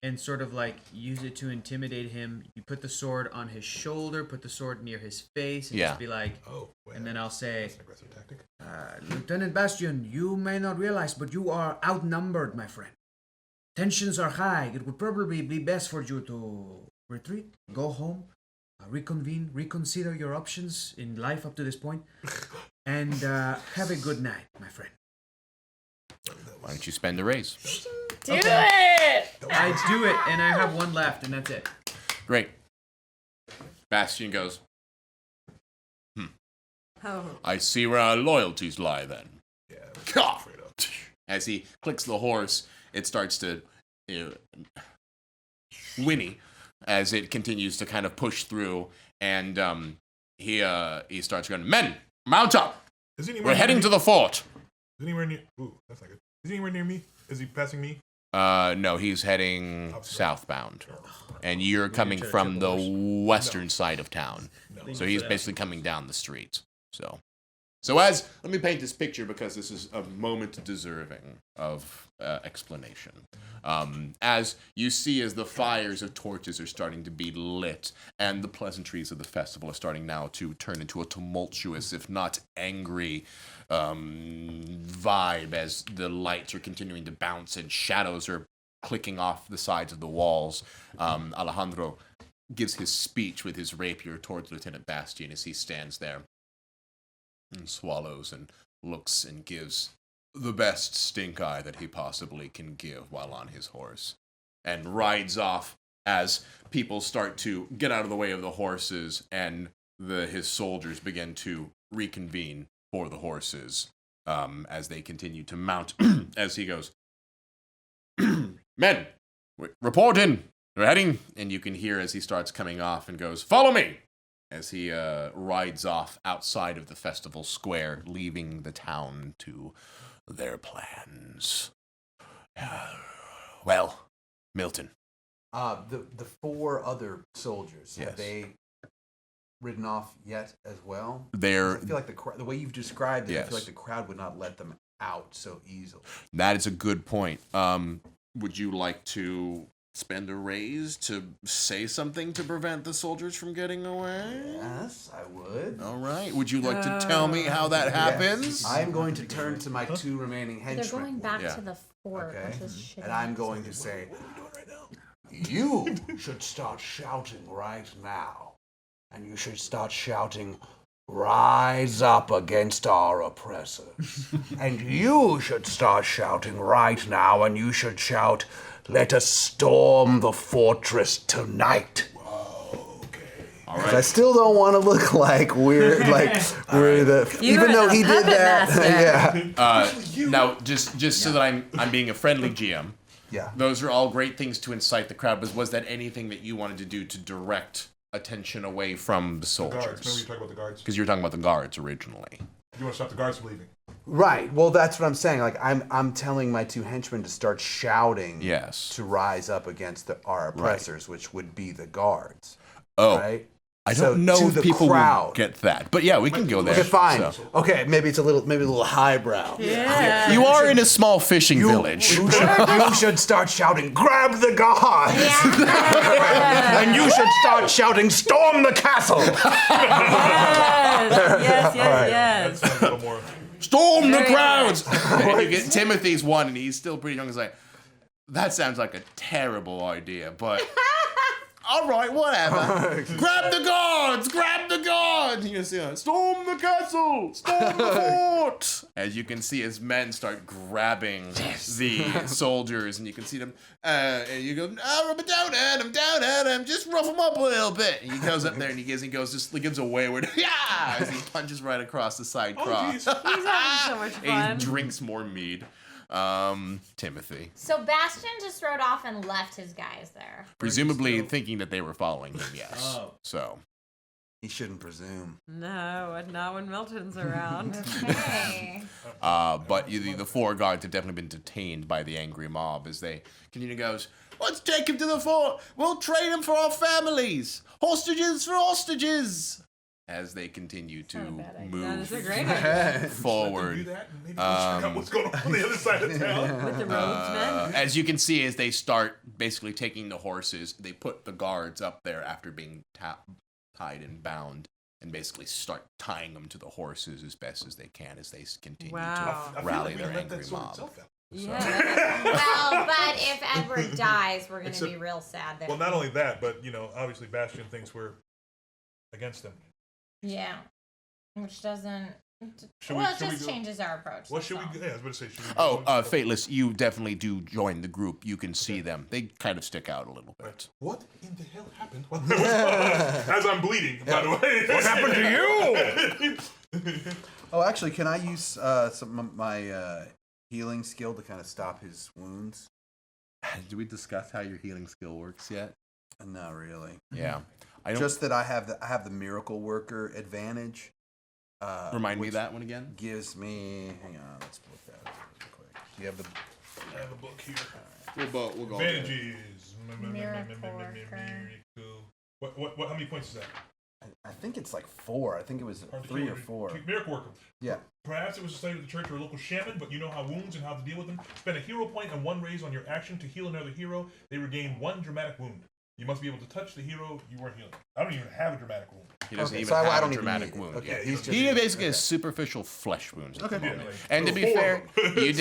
and sort of like use it to intimidate him? You put the sword on his shoulder, put the sword near his face, and just be like, and then I'll say, That's an aggressive tactic. Lieutenant Bastian, you may not realize, but you are outnumbered, my friend. Tensions are high. It would probably be best for you to retreat, go home, reconvene, reconsider your options in life up to this point, and have a good night, my friend. Why don't you spend a raise? Do it! I do it, and I have one left, and that's it. Great. Bastian goes, I see where our loyalties lie then. Yeah. As he clicks the horse, it starts to whinny as it continues to kind of push through, and he starts going, "Men, mount up! We're heading to the fort." Is he anywhere near? Ooh, that's not good. Is he anywhere near me? Is he passing me? No, he's heading southbound, and you're coming from the western side of town. So he's basically coming down the street. So as let me paint this picture because this is a moment deserving of explanation. As you see, as the fires of torches are starting to be lit, and the pleasantries of the festival are starting now to turn into a tumultuous, if not angry, vibe, as the lights are continuing to bounce and shadows are clicking off the sides of the walls. Alejandro gives his speech with his rapier towards Lieutenant Bastian as he stands there and swallows and looks and gives the best stink eye that he possibly can give while on his horse, and rides off as people start to get out of the way of the horses and his soldiers begin to reconvene for the horses. as they continue to mount. As he goes, men, report in. They're heading, and you can hear as he starts coming off and goes, follow me, as he rides off outside of the festival square, leaving the town to their plans. Well, Milton. The 4 other soldiers, Yes. have they ridden off yet as well? They're, I feel like the way you've described it, I Yes. feel like the crowd would not let them out so easily. that is a good point. Would you like to spend a raise to say something to prevent the soldiers from getting away? Yes, I would. All right. Would you like to tell me how that happens? I'm going to turn to my 2 remaining They're henchmen. going back Yeah. to the fort. Okay. With this shit And I'm going to say, you should start shouting right now. And you should start shouting, rise up against our oppressors. And you should start shouting right now, and you should shout, let us storm the fortress tonight. All I right. still don't want to look like we're the You're even though the he did puppet that. master. Yeah. Now, just so that I'm being a friendly GM, Yeah. those are all great things to incite the crowd. But was that anything that you wanted to do to direct attention away from the Guards. Remember you soldiers? talked about the guards? Because you were talking about the guards originally. You want to stop the guards from leaving? Right. Well, that's what I'm saying. Like I'm telling my 2 henchmen to start shouting. Yes. To rise up against our oppressors, which would be the guards. Oh, Right. I So, don't know to if the people crowd. will get that, but yeah, we can go there. Okay, fine. So. Okay, maybe it's a little highbrow. Yeah. You are in a small fishing village. You should start shouting, grab the gods! And you should start shouting, storm the castle! Yes. That's a little more. Storm the Very crowds! And you get Timothy's one, and he's still pretty young. He's like, that sounds like a terrible idea, but all right, whatever. Grab the guards! Grab the guards! You can see, storm the castle! Storm the fort! As you can see, his men start grabbing the soldiers, and you can see them. And you go, down at him, just rough him up a little bit. And he goes up there and he gives a wayward, yeah! As he punches right across the side cross. He's having so much fun. And he drinks more mead. Timothy. So Bastion just rode off and left his guys there. Presumably thinking that they were following him, yes. Oh. So. He shouldn't presume. No, not when Milton's around. Okay. But the 4 guards have definitely been detained by the angry mob as they continue goes, let's take him to the fort. We'll trade him for our families. Hostages for hostages. As they continue to That is a move great idea. Do forward. that and maybe we'll check out what's going on the other side of town. With the roadsmen. As you can see, as they start basically taking the horses, they put the guards up there after being tied and bound, and basically start tying them to the horses as best as they can as they continue Wow. to I feel rally like we their let that angry sort mob. itself out. Yeah. Well, but if Edward dies, we're going to Except- be real sad there. Well, not only that, but obviously Bastion thinks we're against him. Yeah. Which doesn't. Should Well, we- it should we just go- changes our approach. What should we? that's all. Yeah, I was going to say. Should we Oh, Fateless, you definitely do join the group. You can see them. They kind of stick out a little bit. What in the hell happened? As I'm bleeding, by the way. What happened to you? Oh, actually, can I use some of my healing skill to kind of stop his wounds? Did we discuss how your healing skill works yet? Not really. Yeah. I don't Just that I have the miracle worker advantage. remind me which of that one again. Gives me. Hang on, let's look that up real quick. Do you have the? I have a book here. We'll go. Advantages. Miracle worker. What? How many points is that? I think it's like 4. I think it was Hard to 3 kill. or 4. Miracle worker. Yeah. Perhaps it was a study of the church or a local shaman, but you know how wounds and how to deal with them. Spend a hero point and 1 raise on your action to heal another hero. They regain 1 dramatic wound. You must be able to touch the hero you are healing. I don't even have a dramatic wound. He doesn't Okay, even so I have don't a even dramatic need it. wound. Okay, Yeah, he's just- he basically has superficial flesh wounds at the Yeah, moment. like, And to be 4 fair, of them. you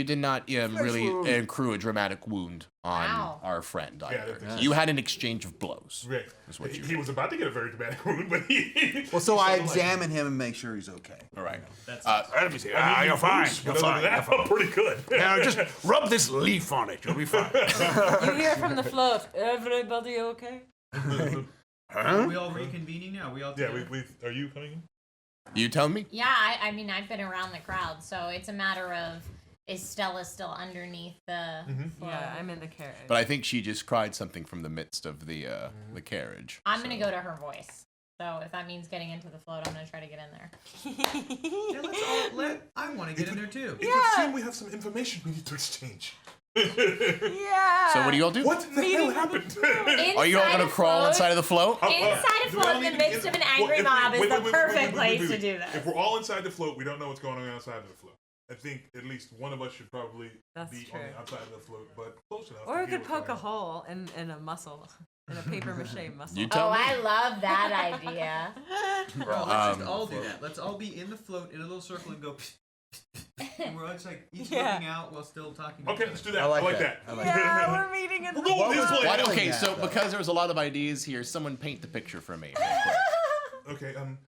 did not really wound. accrue a dramatic wound on Wow. our friend either. that's- You had an exchange of blows. Right. That's what you He was about to get a very dramatic wound, but he. Well, so I examine him and make sure he's okay. All right. That's Let me see. You're fine. You're fine. I'm pretty good. Now just rub this leaf on it. You'll be fine. You hear from the float. Everybody okay? Are we all reconvening now? We all Yeah, together? we. Are you coming in? You tell me. Yeah, I mean, I've been around the crowd, so it's a matter of, is Stella still underneath the float? Yeah, I'm in the carriage. But I think she just cried something from the midst of the carriage. I'm going to go to her voice. So if that means getting into the float, I'm going to try to get in there. I want to get in there too. It would seem we have some information we need to exchange. Yeah. So what do you all do? What the hell happened? Are you all going to crawl inside of the float? Inside a float in the midst of an angry mob is the perfect place to do that. If we're all inside the float, we don't know what's going on outside of the float. I think at least one of us should probably be on the outside of the float, but close enough. Or we could poke a hole in a muscle, in a paper mache muscle. You tell me. I love that idea. Bro, let's just all do that. Let's all be in the float in a little circle and go. And we're all just like each looking out while still talking. Okay, let's do that. I like that. Yeah, we're meeting in the We'll go this way. Okay, so because there was a lot of ideas here, someone paint the picture for me. Okay, I'm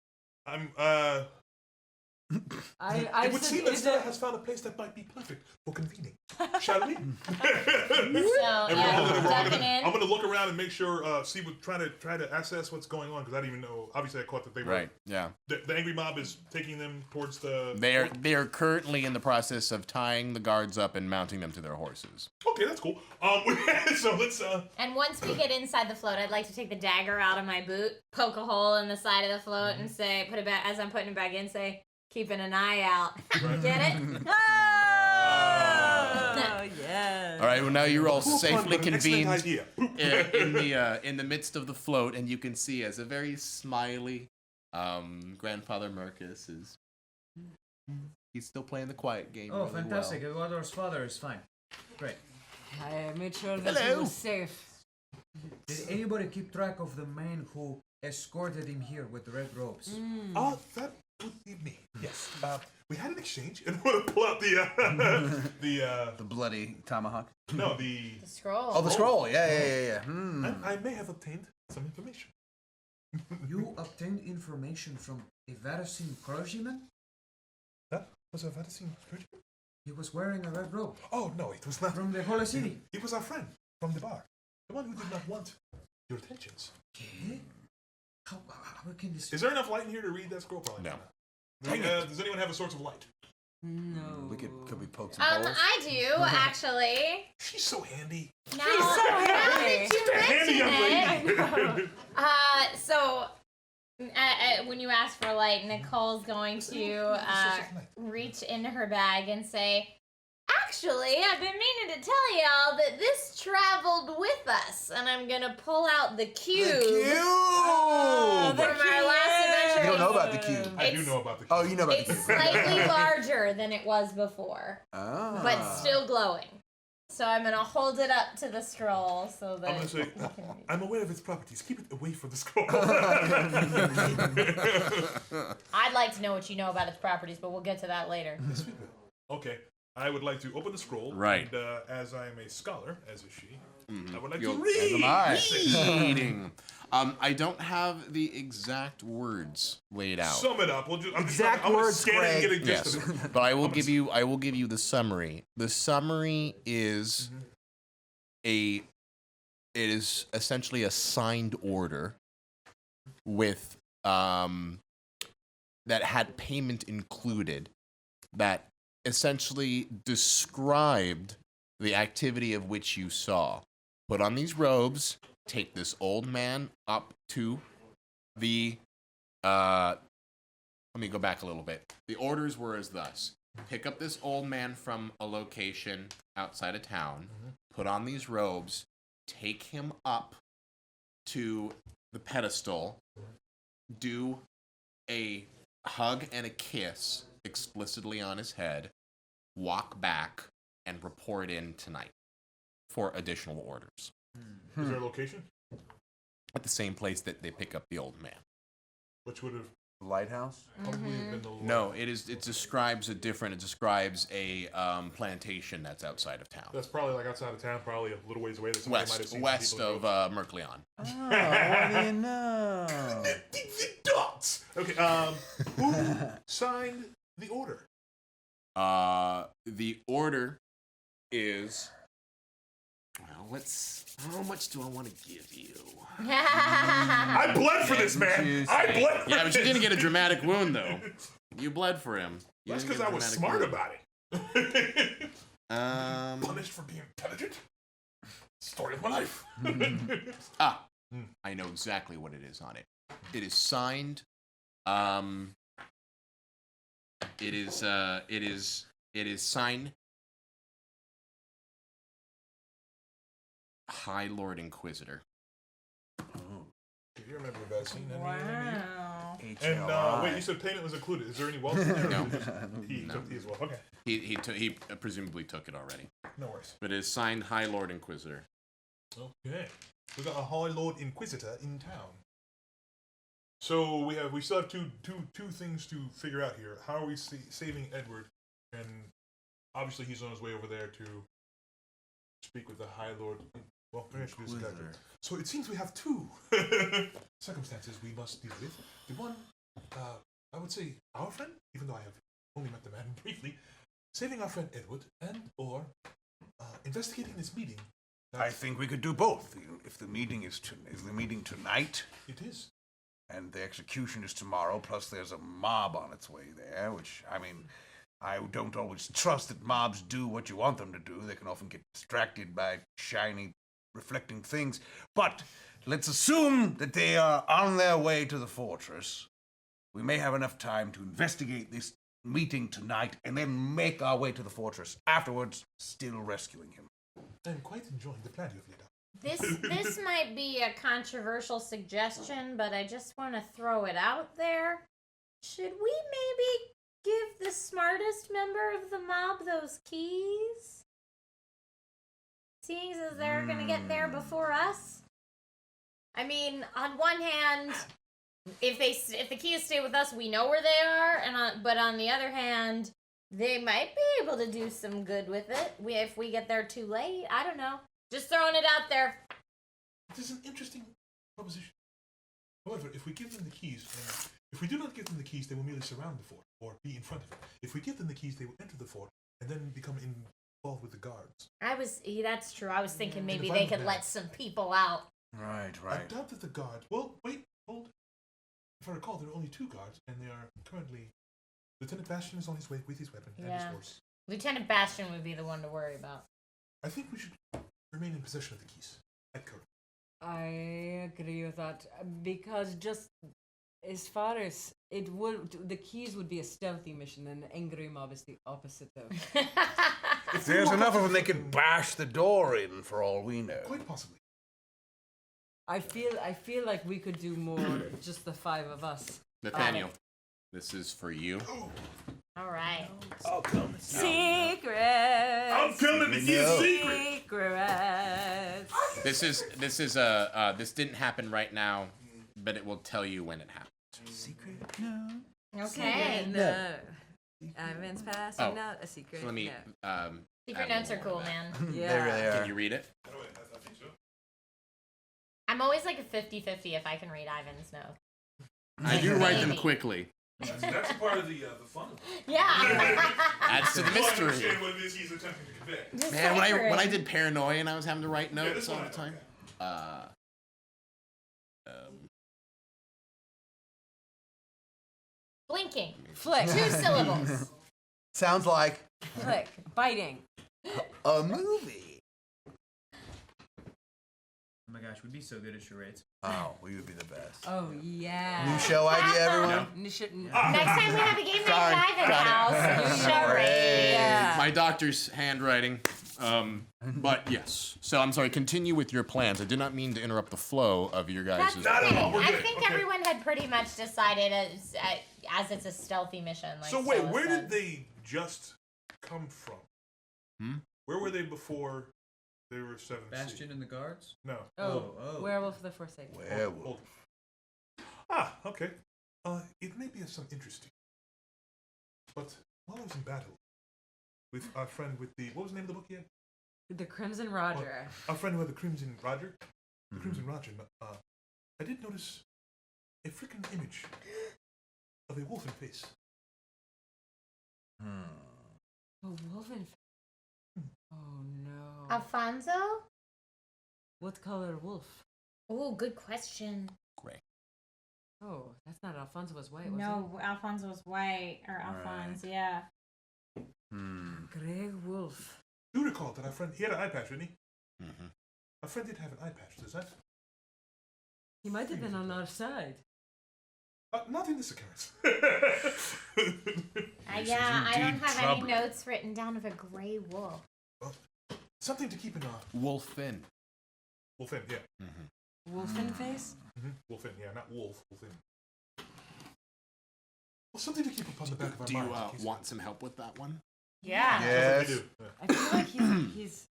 I it would seem that Stella has found a place that might be perfect for convening. Shall we? I'm going to look around and make sure, try to assess what's going on, because I didn't even know. Obviously, I caught that they were. Right. Yeah. The angry mob is taking them towards the. They are currently in the process of tying the guards up and mounting them to their horses. Okay, that's cool. So let's. And once we get inside the float, I'd like to take the dagger out of my boot, poke a hole in the side of the float, and say, put it back as I'm putting it back in. Say, keeping an eye out. Get it? Oh, yes. All right. Well, now you're all safely convened idea. in the midst of the float, and you can see as a very smiley grandfather Marcus is. He's still playing the quiet game. Oh, really fantastic! Well. Eduardo's father is fine. Great. I made sure that he was safe. Did anybody keep track of the man who escorted him here with the red robes? That would be me. Yes. We had an exchange, and we'll pull out the bloody tomahawk. No, the scroll. Oh, the scroll. Yeah. I may have obtained some information. You obtained information from a Varicine clergyman? That was a Varicine clergyman? He was wearing a red robe. Oh, no, it was not. From the Holy City. He was our friend from the bar. The one who did not want your attentions. Okay. How can this... Is there enough light in here to read that scroll? Probably No. Does anyone have a source of light? No. Could we poke some holes? I do, actually. She's so handy. Now that you mention it. So, when you ask for light, Nicole's going to reach into her bag and say, actually, I've been meaning to tell y'all that this traveled with us, and I'm gonna pull out the cube. The cube! From our last adventure. You don't know about the cube. I do know about the cube. Oh, you know about the cube. It's slightly larger than it was before, but still glowing. So I'm gonna hold it up to the scroll so that I'm gonna say, I'm aware of its properties. Keep it away from the scroll. I'd like to know what you know about its properties, but we'll get to that later. Yes, we will. Okay. I would like to open the scroll. Right. And as I am a scholar, as is she, I would like As to read. am I. Reading. I don't have the exact words laid out. Sum it up. I'm Exact words, scan it and get a Greg. gist of it. But I will give you the summary. The summary is it is essentially a signed order with that had payment included that essentially described the activity of which you saw. Put on these robes, take this old man up to the let me go back a little bit. The orders were as thus. Pick up this old man from a location outside of town, put on these robes, take him up to the pedestal, do a hug and a kiss explicitly on his head, walk back, and report in tonight for additional orders. Is there a location? At the same place that they pick up the old man. Which would have Lighthouse? probably been the No, it describes a plantation that's outside of town. That's probably like outside of town, probably a little ways away. That somebody might have seen West people of go. Mercleon. Oh, what do you know? Dots. Okay. Who signed the order? The order is Well, how much do I want to give you? I bled for this, man. I bled for Yeah, but this. you didn't get a dramatic wound, though. You bled for him. You That's didn't because get a I was dramatic smart wound. about it. Punished for being intelligent? Story of my life. I know exactly what it is on it. It is signed. It is signed High Lord Inquisitor. You remember that scene? Wow. And wait, you said payment was included. Is there any wealth in there? No. He took the as well. Okay. He presumably took it already. No worries. But it is signed High Lord Inquisitor. Okay. We got a High Lord Inquisitor in town. So we still have two things to figure out here. How are we saving Edward? And obviously he's on his way over there to speak with the High Lord. Well, maybe I should use the character. So it seems we have two circumstances we must deal with. The one, I would say our friend, even though I have only met the man briefly, saving our friend Edward, and or investigating this meeting. I think we could do both. If the meeting is the meeting tonight, it is, and the execution is tomorrow. Plus, there's a mob on its way there. Which I mean, I don't always trust that mobs do what you want them to do. They can often get distracted by shiny, reflecting things. But let's assume that they are on their way to the fortress. We may have enough time to investigate this meeting tonight, and then make our way to the fortress afterwards, still rescuing him. I'm quite enjoying the plan you've laid out. This might be a controversial suggestion, but I just want to throw it out there. Should we maybe give the smartest member of the mob those keys? Seeing as they're gonna get there before us? I mean, on one hand, if the keys stay with us, we know where they are, but on the other hand, they might be able to do some good with it. If we get there too late, I don't know. Just throwing it out there. This is an interesting proposition. However, if we give them the keys, and if we do not give them the keys, they will merely surround the fort or be in front of it. If we give them the keys, they will enter the fort and then become involved with the guards. That's true. I was thinking maybe they could let some people out. Right. I doubt that the guards. Well, wait, hold. If I recall, there are only two guards, and they are currently. Lieutenant Bastion is on his way with his weapon and his horse. Lieutenant Bastion would be the one to worry about. I think we should remain in possession of the keys. Hector. I agree with that because just as far as the keys would be a stealthy mission, and the angry mob is the opposite of. If there's enough of them, they could bash the door in for all we know. Quite possibly. I feel like we could do more, just the five of us. Nathaniel, this is for you. All right. I'll come. Secrets. I'm coming to get secrets. This didn't happen right now, but it will tell you when it happened. Secret? No. Okay. No. Ivan's passing out a secret. So let me. Secret notes are cool, man. Yeah. They really are. Can you read it? I think so. I'm always like a 50-50 if I can read Ivan's notes. I do write them quickly. That's part of the fun. Yeah. Adds to the mystery. Understand what it is he's attempting to convey. Man, when I did Paranoia and I was having to write notes all the time. Blinking. Flick. 2 syllables. Sounds like Flick. Biting. a movie. Oh my gosh, we'd be so good at charades. Oh, we would be the best. Oh yeah. New show idea, everyone? Next time we have a game night at Ivan's house, charade. Yeah. My doctor's handwriting. But yes. So I'm sorry. Continue with your plans. I did not mean to interrupt the flow of your guys' That's Not at all. okay. We're I good. think Okay. everyone had pretty much decided as it's a stealthy mission. Like So wait, Stella where said. did they just come from? Where were they before they were 7th Bastion and the guards? No. Oh, Oh. Werewolf of the Forsaken. Werewolf. Okay. It may be of some interest to you. But while I was in battle with our friend with the... What was the name of the book again? The Crimson Roger. Our friend who had the Crimson Roger. The Crimson Roger. I did notice a freaking image of a wolfen face. A wolven. Oh no. Alfonso? What color wolf? Oh, good question. Gray. Oh, that's not Alfonso's way, was No, Alfonso's white, or Alphonse, yeah. it? Grey wolf. Do recall that our friend, he had an eye patch, didn't he? Mm-hmm. Our friend did have an eye patch, does that? He might have been on our side. Not in this occurrence. Yeah, I don't have any notes written down of a gray wolf. Something to keep in mind. Wolfin. Wolfin, yeah. Mm-hmm. Wolfin face? Wolfin, yeah, not wolf. Wolfin. Well, something to keep upon the back of our Do you mind. want some help with that one? Yeah. Yes. Yes. We do. Yeah. I feel like he's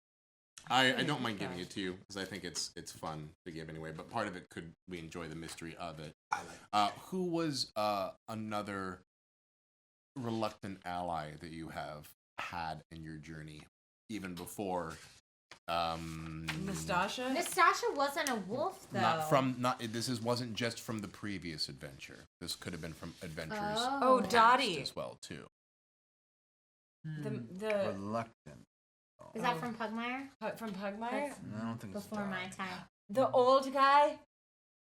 I don't mind giving it to you because I think it's fun to give anyway. But part of it could we enjoy the mystery of it. I like it. Who was another reluctant ally that you have had in your journey, even before? Nastasha? Nastasha wasn't a wolf, though. This wasn't just from the previous adventure. This could have been from adventures Oh, Dottie. as well too. The Reluctant. Is that from Pugmire? from Pugmire? That's I don't think it's before my Dottie. time. The old guy?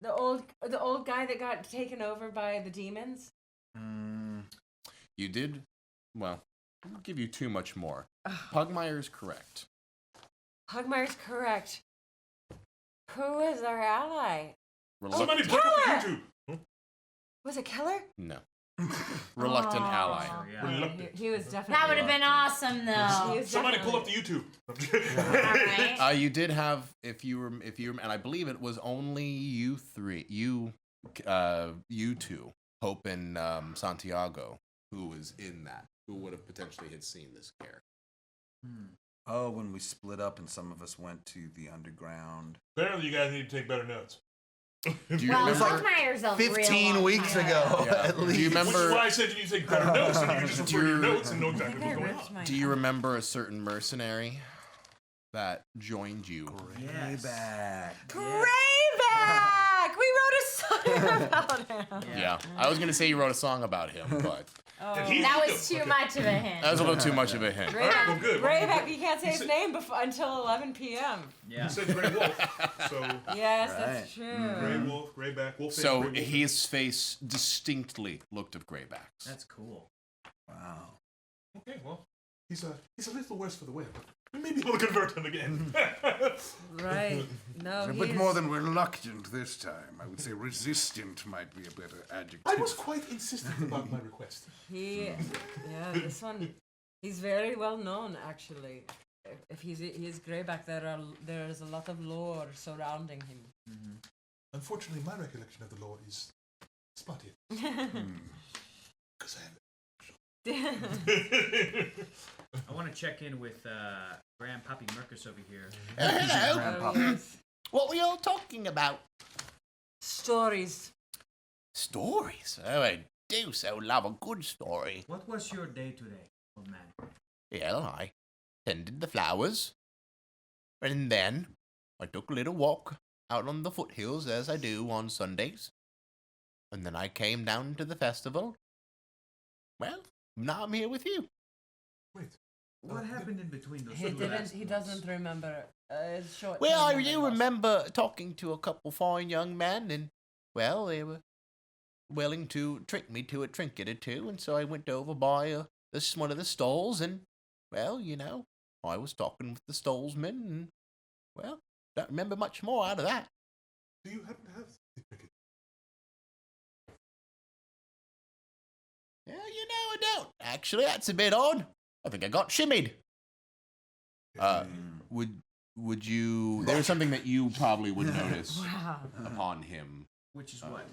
The old guy that got taken over by the demons? You did well. I won't give you too much more. Pugmire is correct. Pugmire's correct. Who is our ally? Somebody put up Keller! the YouTube. Was it Keller? No. Reluctant ally. Yeah. Reluctant. He was definitely. That would have been awesome, though. He was Somebody pull up definitely- the YouTube. Alright. You did have, if you and I believe it was only you two, Hope and Santiago, who was in that, who would have potentially had seen this character. Oh, when we split up and some of us went to the underground. Apparently, you guys need to take better notes. Do you Well, remember? Pugmire's a 15 real weeks long time ago, Yeah. at Do least. you Which is remember? why I said you need to take better notes, and you can just refer to your notes and know exactly what's going on. Do you remember a certain mercenary that joined you? Yes. Grayback. Grayback! We wrote a song about him. Yeah. I was gonna say you wrote a song about him, but And he's That the was good- too okay. much of a hint. that was a little too much of a hint. All right, well, good. Grayback, you can't say He his said- name until 11 p.m. Yeah. You said Grey Wolf, so Yes, Right. that's true. Grey Wolf, Grayback, Wolf. So Grey Wolf. his face distinctly looked of Graybacks. That's cool. Wow. Okay, well, he's a little worse for the wear, but maybe we'll convert him again. Right. No, A he bit is- more than reluctant this time. I would say resistant might be a better adjective. I was quite insistent about my request. yeah, this one, he's very well known actually. If he is Greyback, there's a lot of lore surrounding him. Unfortunately, my recollection of the law is spotty. Because I want to check in with Grandpappy Mercus over here. Hello. Oh, yes. What were you all talking about? Stories. Stories. Oh, I do so love a good story. What was your day today, old man? Well, I tended the flowers, and then I took a little walk out on the foothills as I do on Sundays, and then I came down to the festival. Well, now I'm here with you. wait, What happened in between those He two didn't. last He months? doesn't remember. It's short. Well, I term do memory loss. remember talking to a couple fine young men, and, well, they were willing to trick me to a trinket or two, and so I went over by one of the stalls, and, well, you know, I was talking with the stallsman, and, well, don't remember much more out of that. do you happen to have the cricket? Yeah, you know, I don't. Actually, that's a bit odd. I think I got shimmied. Would you? There was something that you probably would notice Wow. upon him. Which is what?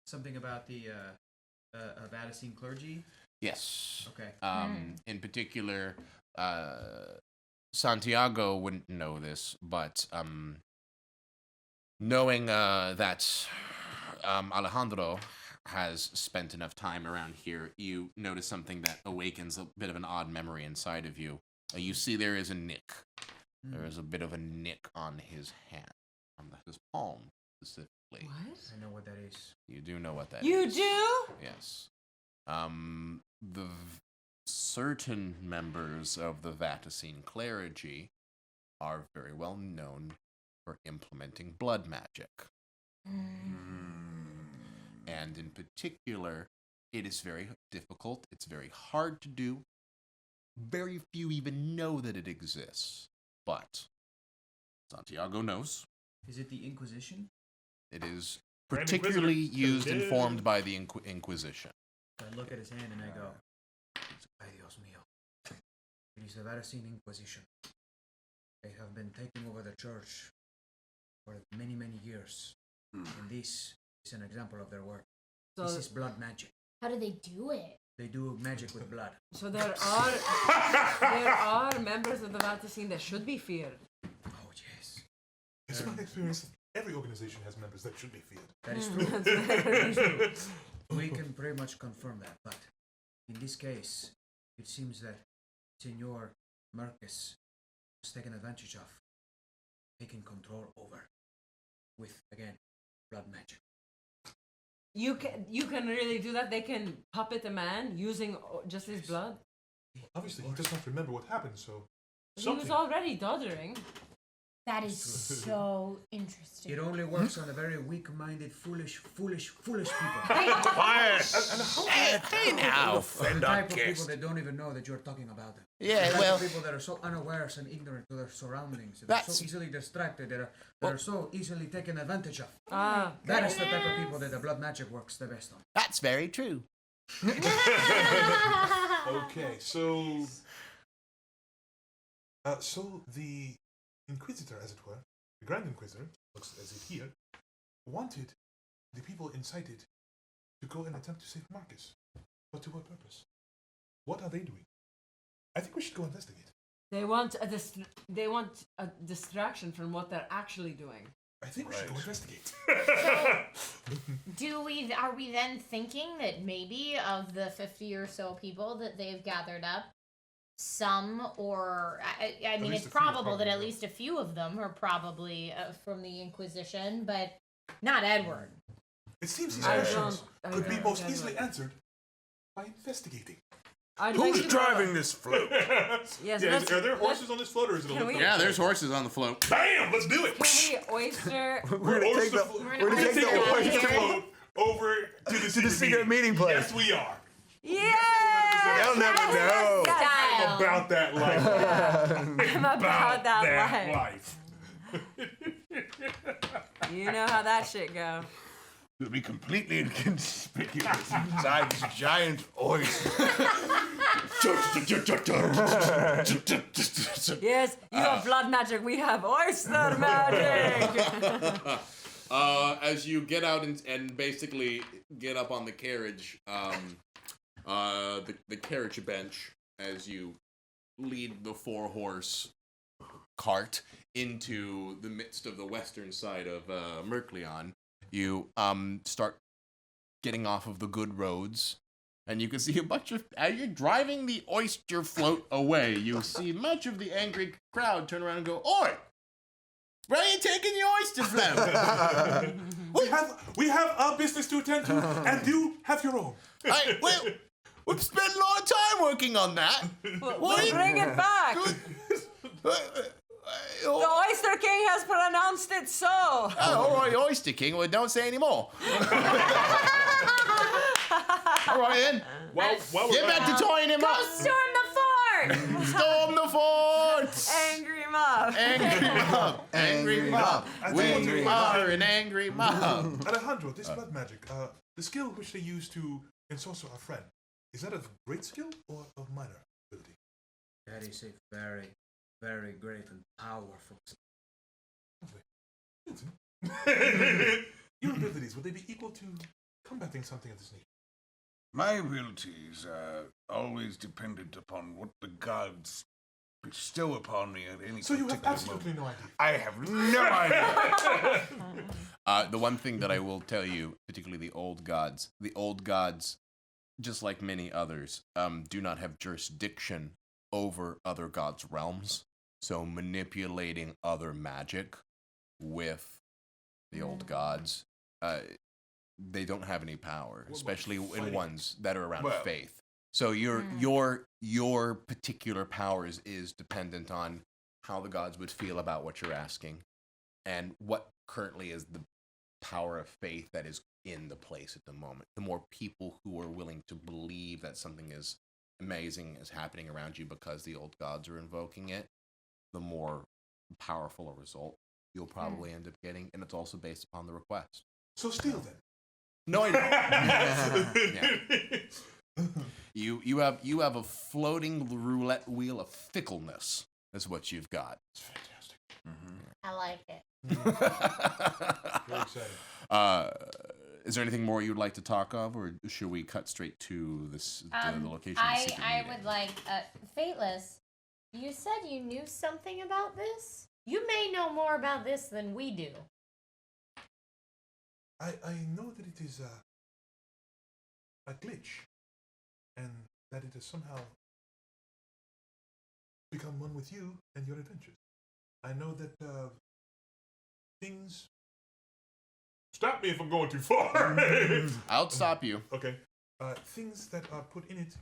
Something about the Vaticine clergy? Yes. Okay. In particular, Santiago wouldn't know this, but knowing that Alejandro has spent enough time around here, you notice something that awakens a bit of an odd memory inside of you. You see there is a nick. There is a bit of a nick on his hand, on his palm specifically. What? I know what that is. You do know what that You is. do? Yes. Certain members of the Vaticine clergy are very well known for implementing blood magic. And in particular, it is very difficult. It's very hard to do. Very few even know that it exists. But Santiago knows. Is it the Inquisition? It is Grand particularly Inquisitor. used and formed by the Inquisition. I look at his hand and I go, Ay Dios mío. It is the Saracen Inquisition. They have been taking over the church for many, many years. And this is an example of their work. So This is blood magic. How do they do it? They do magic with blood. So there are members of the Vatican that should be feared. Oh, yes. It's my experience that every organization has members that should be feared. That is true. That is true. We can pretty much confirm that, but in this case, it seems that Senor Marcus was taken advantage of, taking control over, with, again, blood magic. You can really do that. They can puppet a man using just his blood. Obviously, he does not remember what happened, so He was already doddering. That is so interesting. It only works on a very weak-minded, foolish people. Quiet! Hey now! The type of people that don't even know that you're talking about them. Yeah, the type well- of people that are so unaware and ignorant to their surroundings. That are That's- so easily distracted. That are so easily taken advantage of. Ah. That is the type of people that the blood magic works the best on. That's very true. Okay, so the Inquisitor, as it were, the Grand Inquisitor, looks as if here, wanted the people incited to go and attempt to save Marcus. But to what purpose? What are they doing? I think we should go investigate. They want a distraction from what they're actually doing. I think we should go investigate. Are we then thinking that maybe of the 50 or so people that they've gathered up, some or I mean, it's probable that at least a few of them are probably from the Inquisition, but not Edward. It seems these questions could be most easily answered by investigating. Who's driving this float? Yes, Yeah, are there horses on this float, or is it a Can lift? we- Yeah, there's horses on the float. Bam! Let's do it. Can we oyster? We're gonna take the oyster float over to the secret meeting place. Yes, we are. Yeah! They'll never know. I'm about that life. I'm about that life. You know how that shit go. You'll be completely inconspicuous inside this giant oyster. Yes, you have blood magic. We have oyster magic. As you get out and basically get up on the carriage, the carriage bench, as you lead the 4-horse cart into the midst of the western side of Mercleon, you start getting off of the good roads, and you can see a bunch of, as you're driving the oyster float away, you see much of the angry crowd turn around and go, "Oi! Where are you taking the oyster float?" We have our business to attend to, and you have your own. We've spent a lot of time working on that. We'll bring it back. The Oyster King has pronounced it so. Oh, all right, Oyster King. Well, don't say any more. All right, then. Get back to tying him up. Go storm the fort! Storm the fort. Angry mob. Angry mob. Angry mob. We are an angry mob. Alejandro, this blood magic, the skill which they use to ensorcel our friend, is that of great skill or of minor ability? That is a very, very great and powerful. Your abilities, would they be equal to combating something of this nature? My abilities are always dependent upon what the gods bestow upon me at any So you particular have absolutely moment. no idea. I have no idea. The one thing that I will tell you, particularly the old gods, just like many others, do not have jurisdiction over other gods' realms. So manipulating other magic with the old gods, they don't have any power, especially in ones that are around faith. So your particular powers is dependent on how the gods would feel about what you're asking, and what currently is the power of faith that is in the place at the moment. The more people who are willing to believe that something is amazing is happening around you because the old gods are invoking it, the more powerful a result you'll probably end up getting, and it's also based upon the request. So steal then. No, you have a floating roulette wheel of fickleness. Is what you've got. It's fantastic. I like it. Very exciting. Is there anything more you'd like to talk of, or should we cut straight to this the location? Of the secret I meeting? would like Fateless. You said you knew something about this. You may know more about this than we do. I know that it is a glitch, and that it has somehow become one with you and your adventures. I know that things. Stop me if I'm going too far. I'll stop you. Okay. Things that are put in it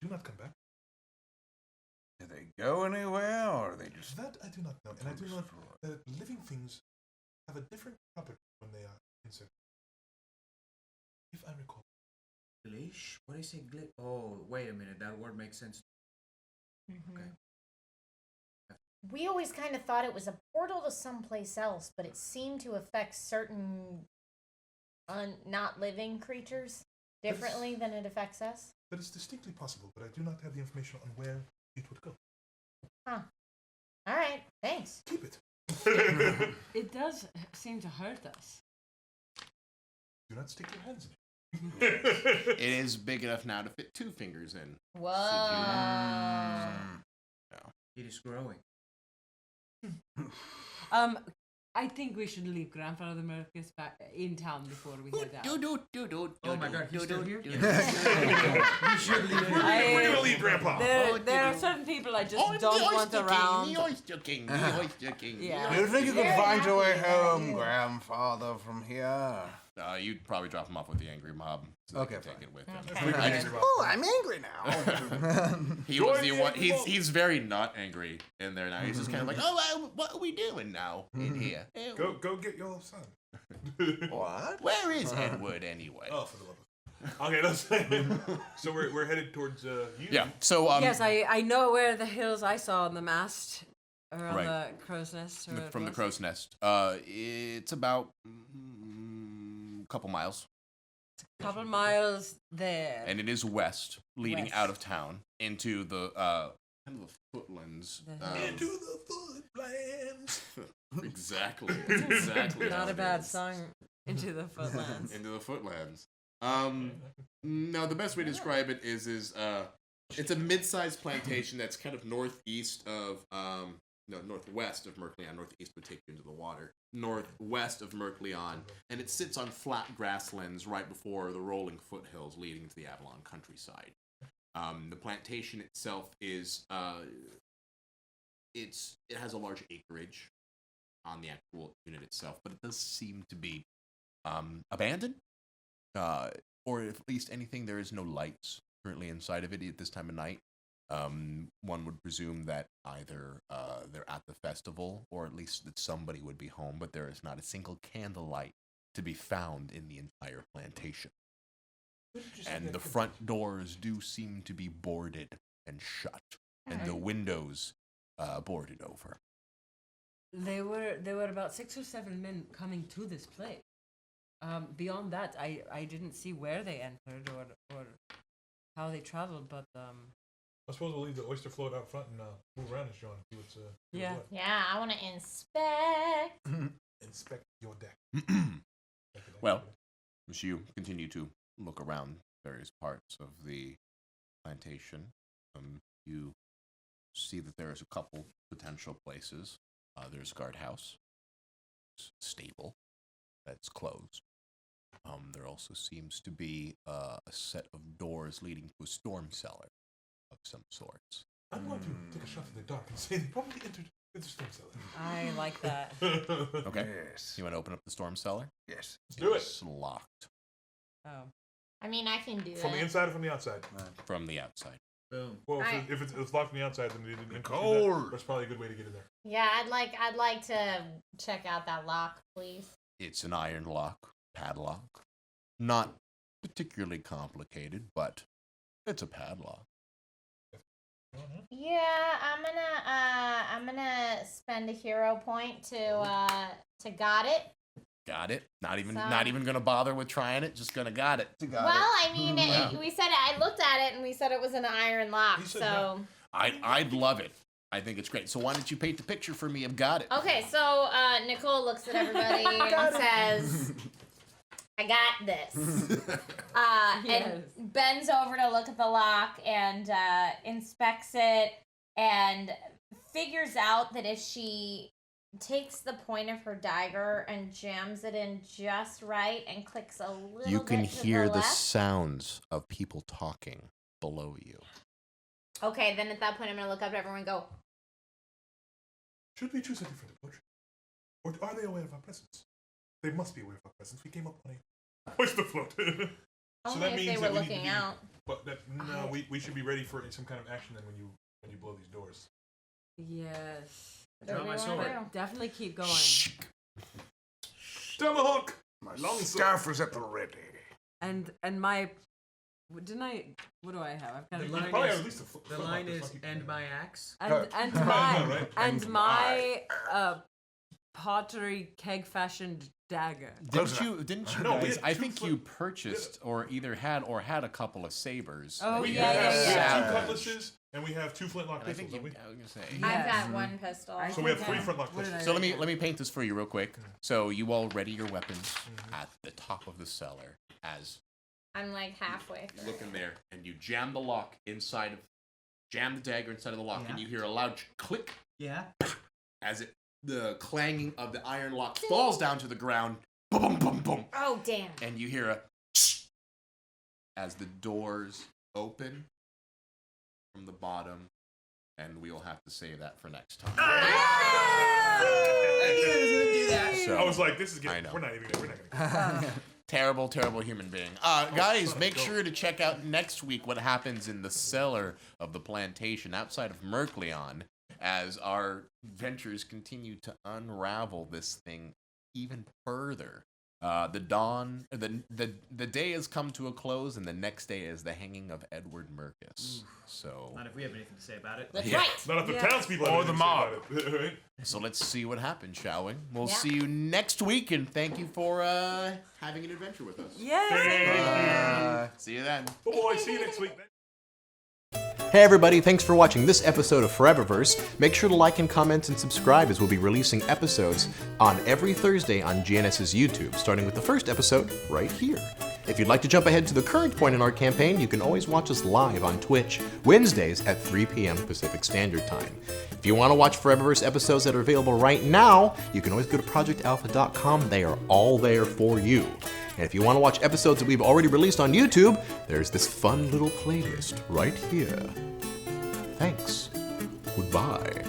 do not come back. Do they go anywhere, or are they just... That I do not know. And I do know that living things have a different property when they are inserted. If I recall. Glitch? What do you say glitch? Oh, wait a minute. That word makes sense. Okay. We always kind of thought it was a portal to someplace else, but it seemed to affect certain not living creatures differently than it affects us. That is distinctly possible, but I do not have the information on where it would go. Huh. All right. Thanks. Keep it. It does seem to hurt us. Do not stick your hands in it. It is big enough now to fit 2 fingers in. Whoa. It is growing. I think we should leave Grandfather Mercus back in town before we head out. Oh my God, he's still here? You should leave him. We're gonna leave Grandpa. There are certain people I just don't want around. The Oyster King. The Oyster King. Yeah. Do you think you can find your way home, Grandfather, from here? You'd probably drop him off with the angry mob. So Okay, take it with Okay. him. Oh, I'm angry now. He was the one. He's very not angry in there now. He's just kind of like, oh, what are we doing now in here? Go get your son. What? Where is Edward anyway? Oh, for the love of... Okay, let's... So we're headed towards you? Yeah, so... yes, I know where the hills I saw on the mast, or on Right. the crow's nest. Or From the crow's nest. It's about a couple miles. Couple miles there. And it is west, leading West. out of town into the kind of the footlands. Into the footlands. Exactly. Exactly. Not how a it bad is. song. Into the footlands. Into the footlands. No, the best way to describe it is it's a mid-sized plantation that's kind of northeast of northwest of Mercleon. Northeast would take you into the water. Northwest of Mercleon, and it sits on flat grasslands right before the rolling foothills leading to the Avalon countryside. The plantation itself is it has a large acreage on the actual unit itself, but it does seem to be abandoned, or at least anything. There is no lights currently inside of it at this time of night. One would presume that either they're at the festival, or at least that somebody would be home, but there is not a single candlelight to be found in the entire plantation. And the front doors do seem to be boarded and shut, and the windows boarded over. There were about 6 or 7 men coming to this place. Beyond that, I didn't see where they entered or how they traveled, but I suppose we'll leave the oyster float out front and move around and show him. See what's yeah. what. Yeah, I want to inspect. Inspect your deck. Well, as you continue to look around various parts of the plantation, you see that there is a couple potential places. There's a guardhouse, stable that's closed. There also seems to be a set of doors leading to a storm cellar of some sorts. I'm going to take a shot in the dark and say they probably entered the storm cellar. I like that. Okay. Yes. You want to open up the storm cellar? Yes. Let's do it. It's locked Oh. I mean, I can do From it. the inside or from the outside? from the outside. Boom. Well, Alright. if it's locked on the outside, then they didn't include Cold. that. That's probably a good way to get in there. Yeah, I'd like to check out that lock, please. It's an iron lock, padlock. Not particularly complicated, but it's a padlock. Yeah, I'm gonna spend a hero point to got it. Got it. Not even So- gonna bother with trying it. Just gonna got it. Well, I mean, we said I looked at it and we said it was an iron lock. You said So I'd love it. I think it's great. So why don't you paint the picture for me of got it? okay, so Nicole looks at everybody and says, "I got this." And bends over to look at the lock and inspects it and figures out that if she takes the point of her dagger and jams it in just right and clicks a little You bit can to hear the the left. sounds of people talking below you. Okay, then at that point I'm gonna look up at everyone and go, Should we choose a different approach? Or are they aware of our presence? They must be aware of our presence. We came up on a hoist the float. So only that if means they were that we need to looking be, out. But that, no, we should be ready for some kind of action then when you blow these doors. Yes. Draw What my do we wanna sword. do? Definitely keep going. Tomahawk! My Long sword. staff is at the ready. And my, didn't I? What do I have? I've got The a line probably is, have at least a the flintlock line or is something. and my axe. and Right, my right? and my pottery keg fashioned dagger. Close Didn't you No, we guys? had I two think foot- you purchased or either had a couple of sabers. Oh, We yeah, have, yeah, we have yeah. two cutlasses and we have two flintlock And I pistols, think don't you, we? I was gonna say. I've Yes. got one pistol. I So we have think three I- flintlock what did I pistols. So write let me paint this for you real quick. Mm-hmm. So you all ready your weapons at the top of the cellar as I'm like halfway through. look in there, and you jam the lock jam the dagger inside of the lock, and Yeah. you hear a loud click Yeah. as the clanging of the iron lock falls down to the ground. Boom, boom, boom, boom, Oh damn! and you hear a as the doors open from the bottom, and we'll have to save that for next time. So, I was like, this is I getting. know. We're not gonna. terrible, terrible human being. Guys, make sure to check out next week what happens in the cellar of the plantation outside of Mercleon as our ventures continue to unravel this thing even further. The day has come to a close, and the next day is the hanging of Edward Mercus. So, Not if we have anything to say about it. That's Yeah. right. Not if the Yeah. townspeople Or have the anything to say about it, right? so let's see what happens, shall we? We'll Yeah. see you next week, and thank you for having an adventure with us. Yay! See you then. Oh boy, see you next week. Hey everybody, thanks for watching this episode of ForeverVerse. Make sure to like and comment and subscribe as we'll be releasing episodes on every Thursday on GNS's YouTube, starting with the first episode right here. If you'd like to jump ahead to the current point in our campaign, you can always watch us live on Twitch, Wednesdays at 3 p.m. Pacific Standard Time. If you want to watch ForeverVerse episodes that are available right now, you can always go to ProjectAlpha.com. They are all there for you. And if you want to watch episodes that we've already released on YouTube, there's this fun little playlist right here. Thanks. Goodbye.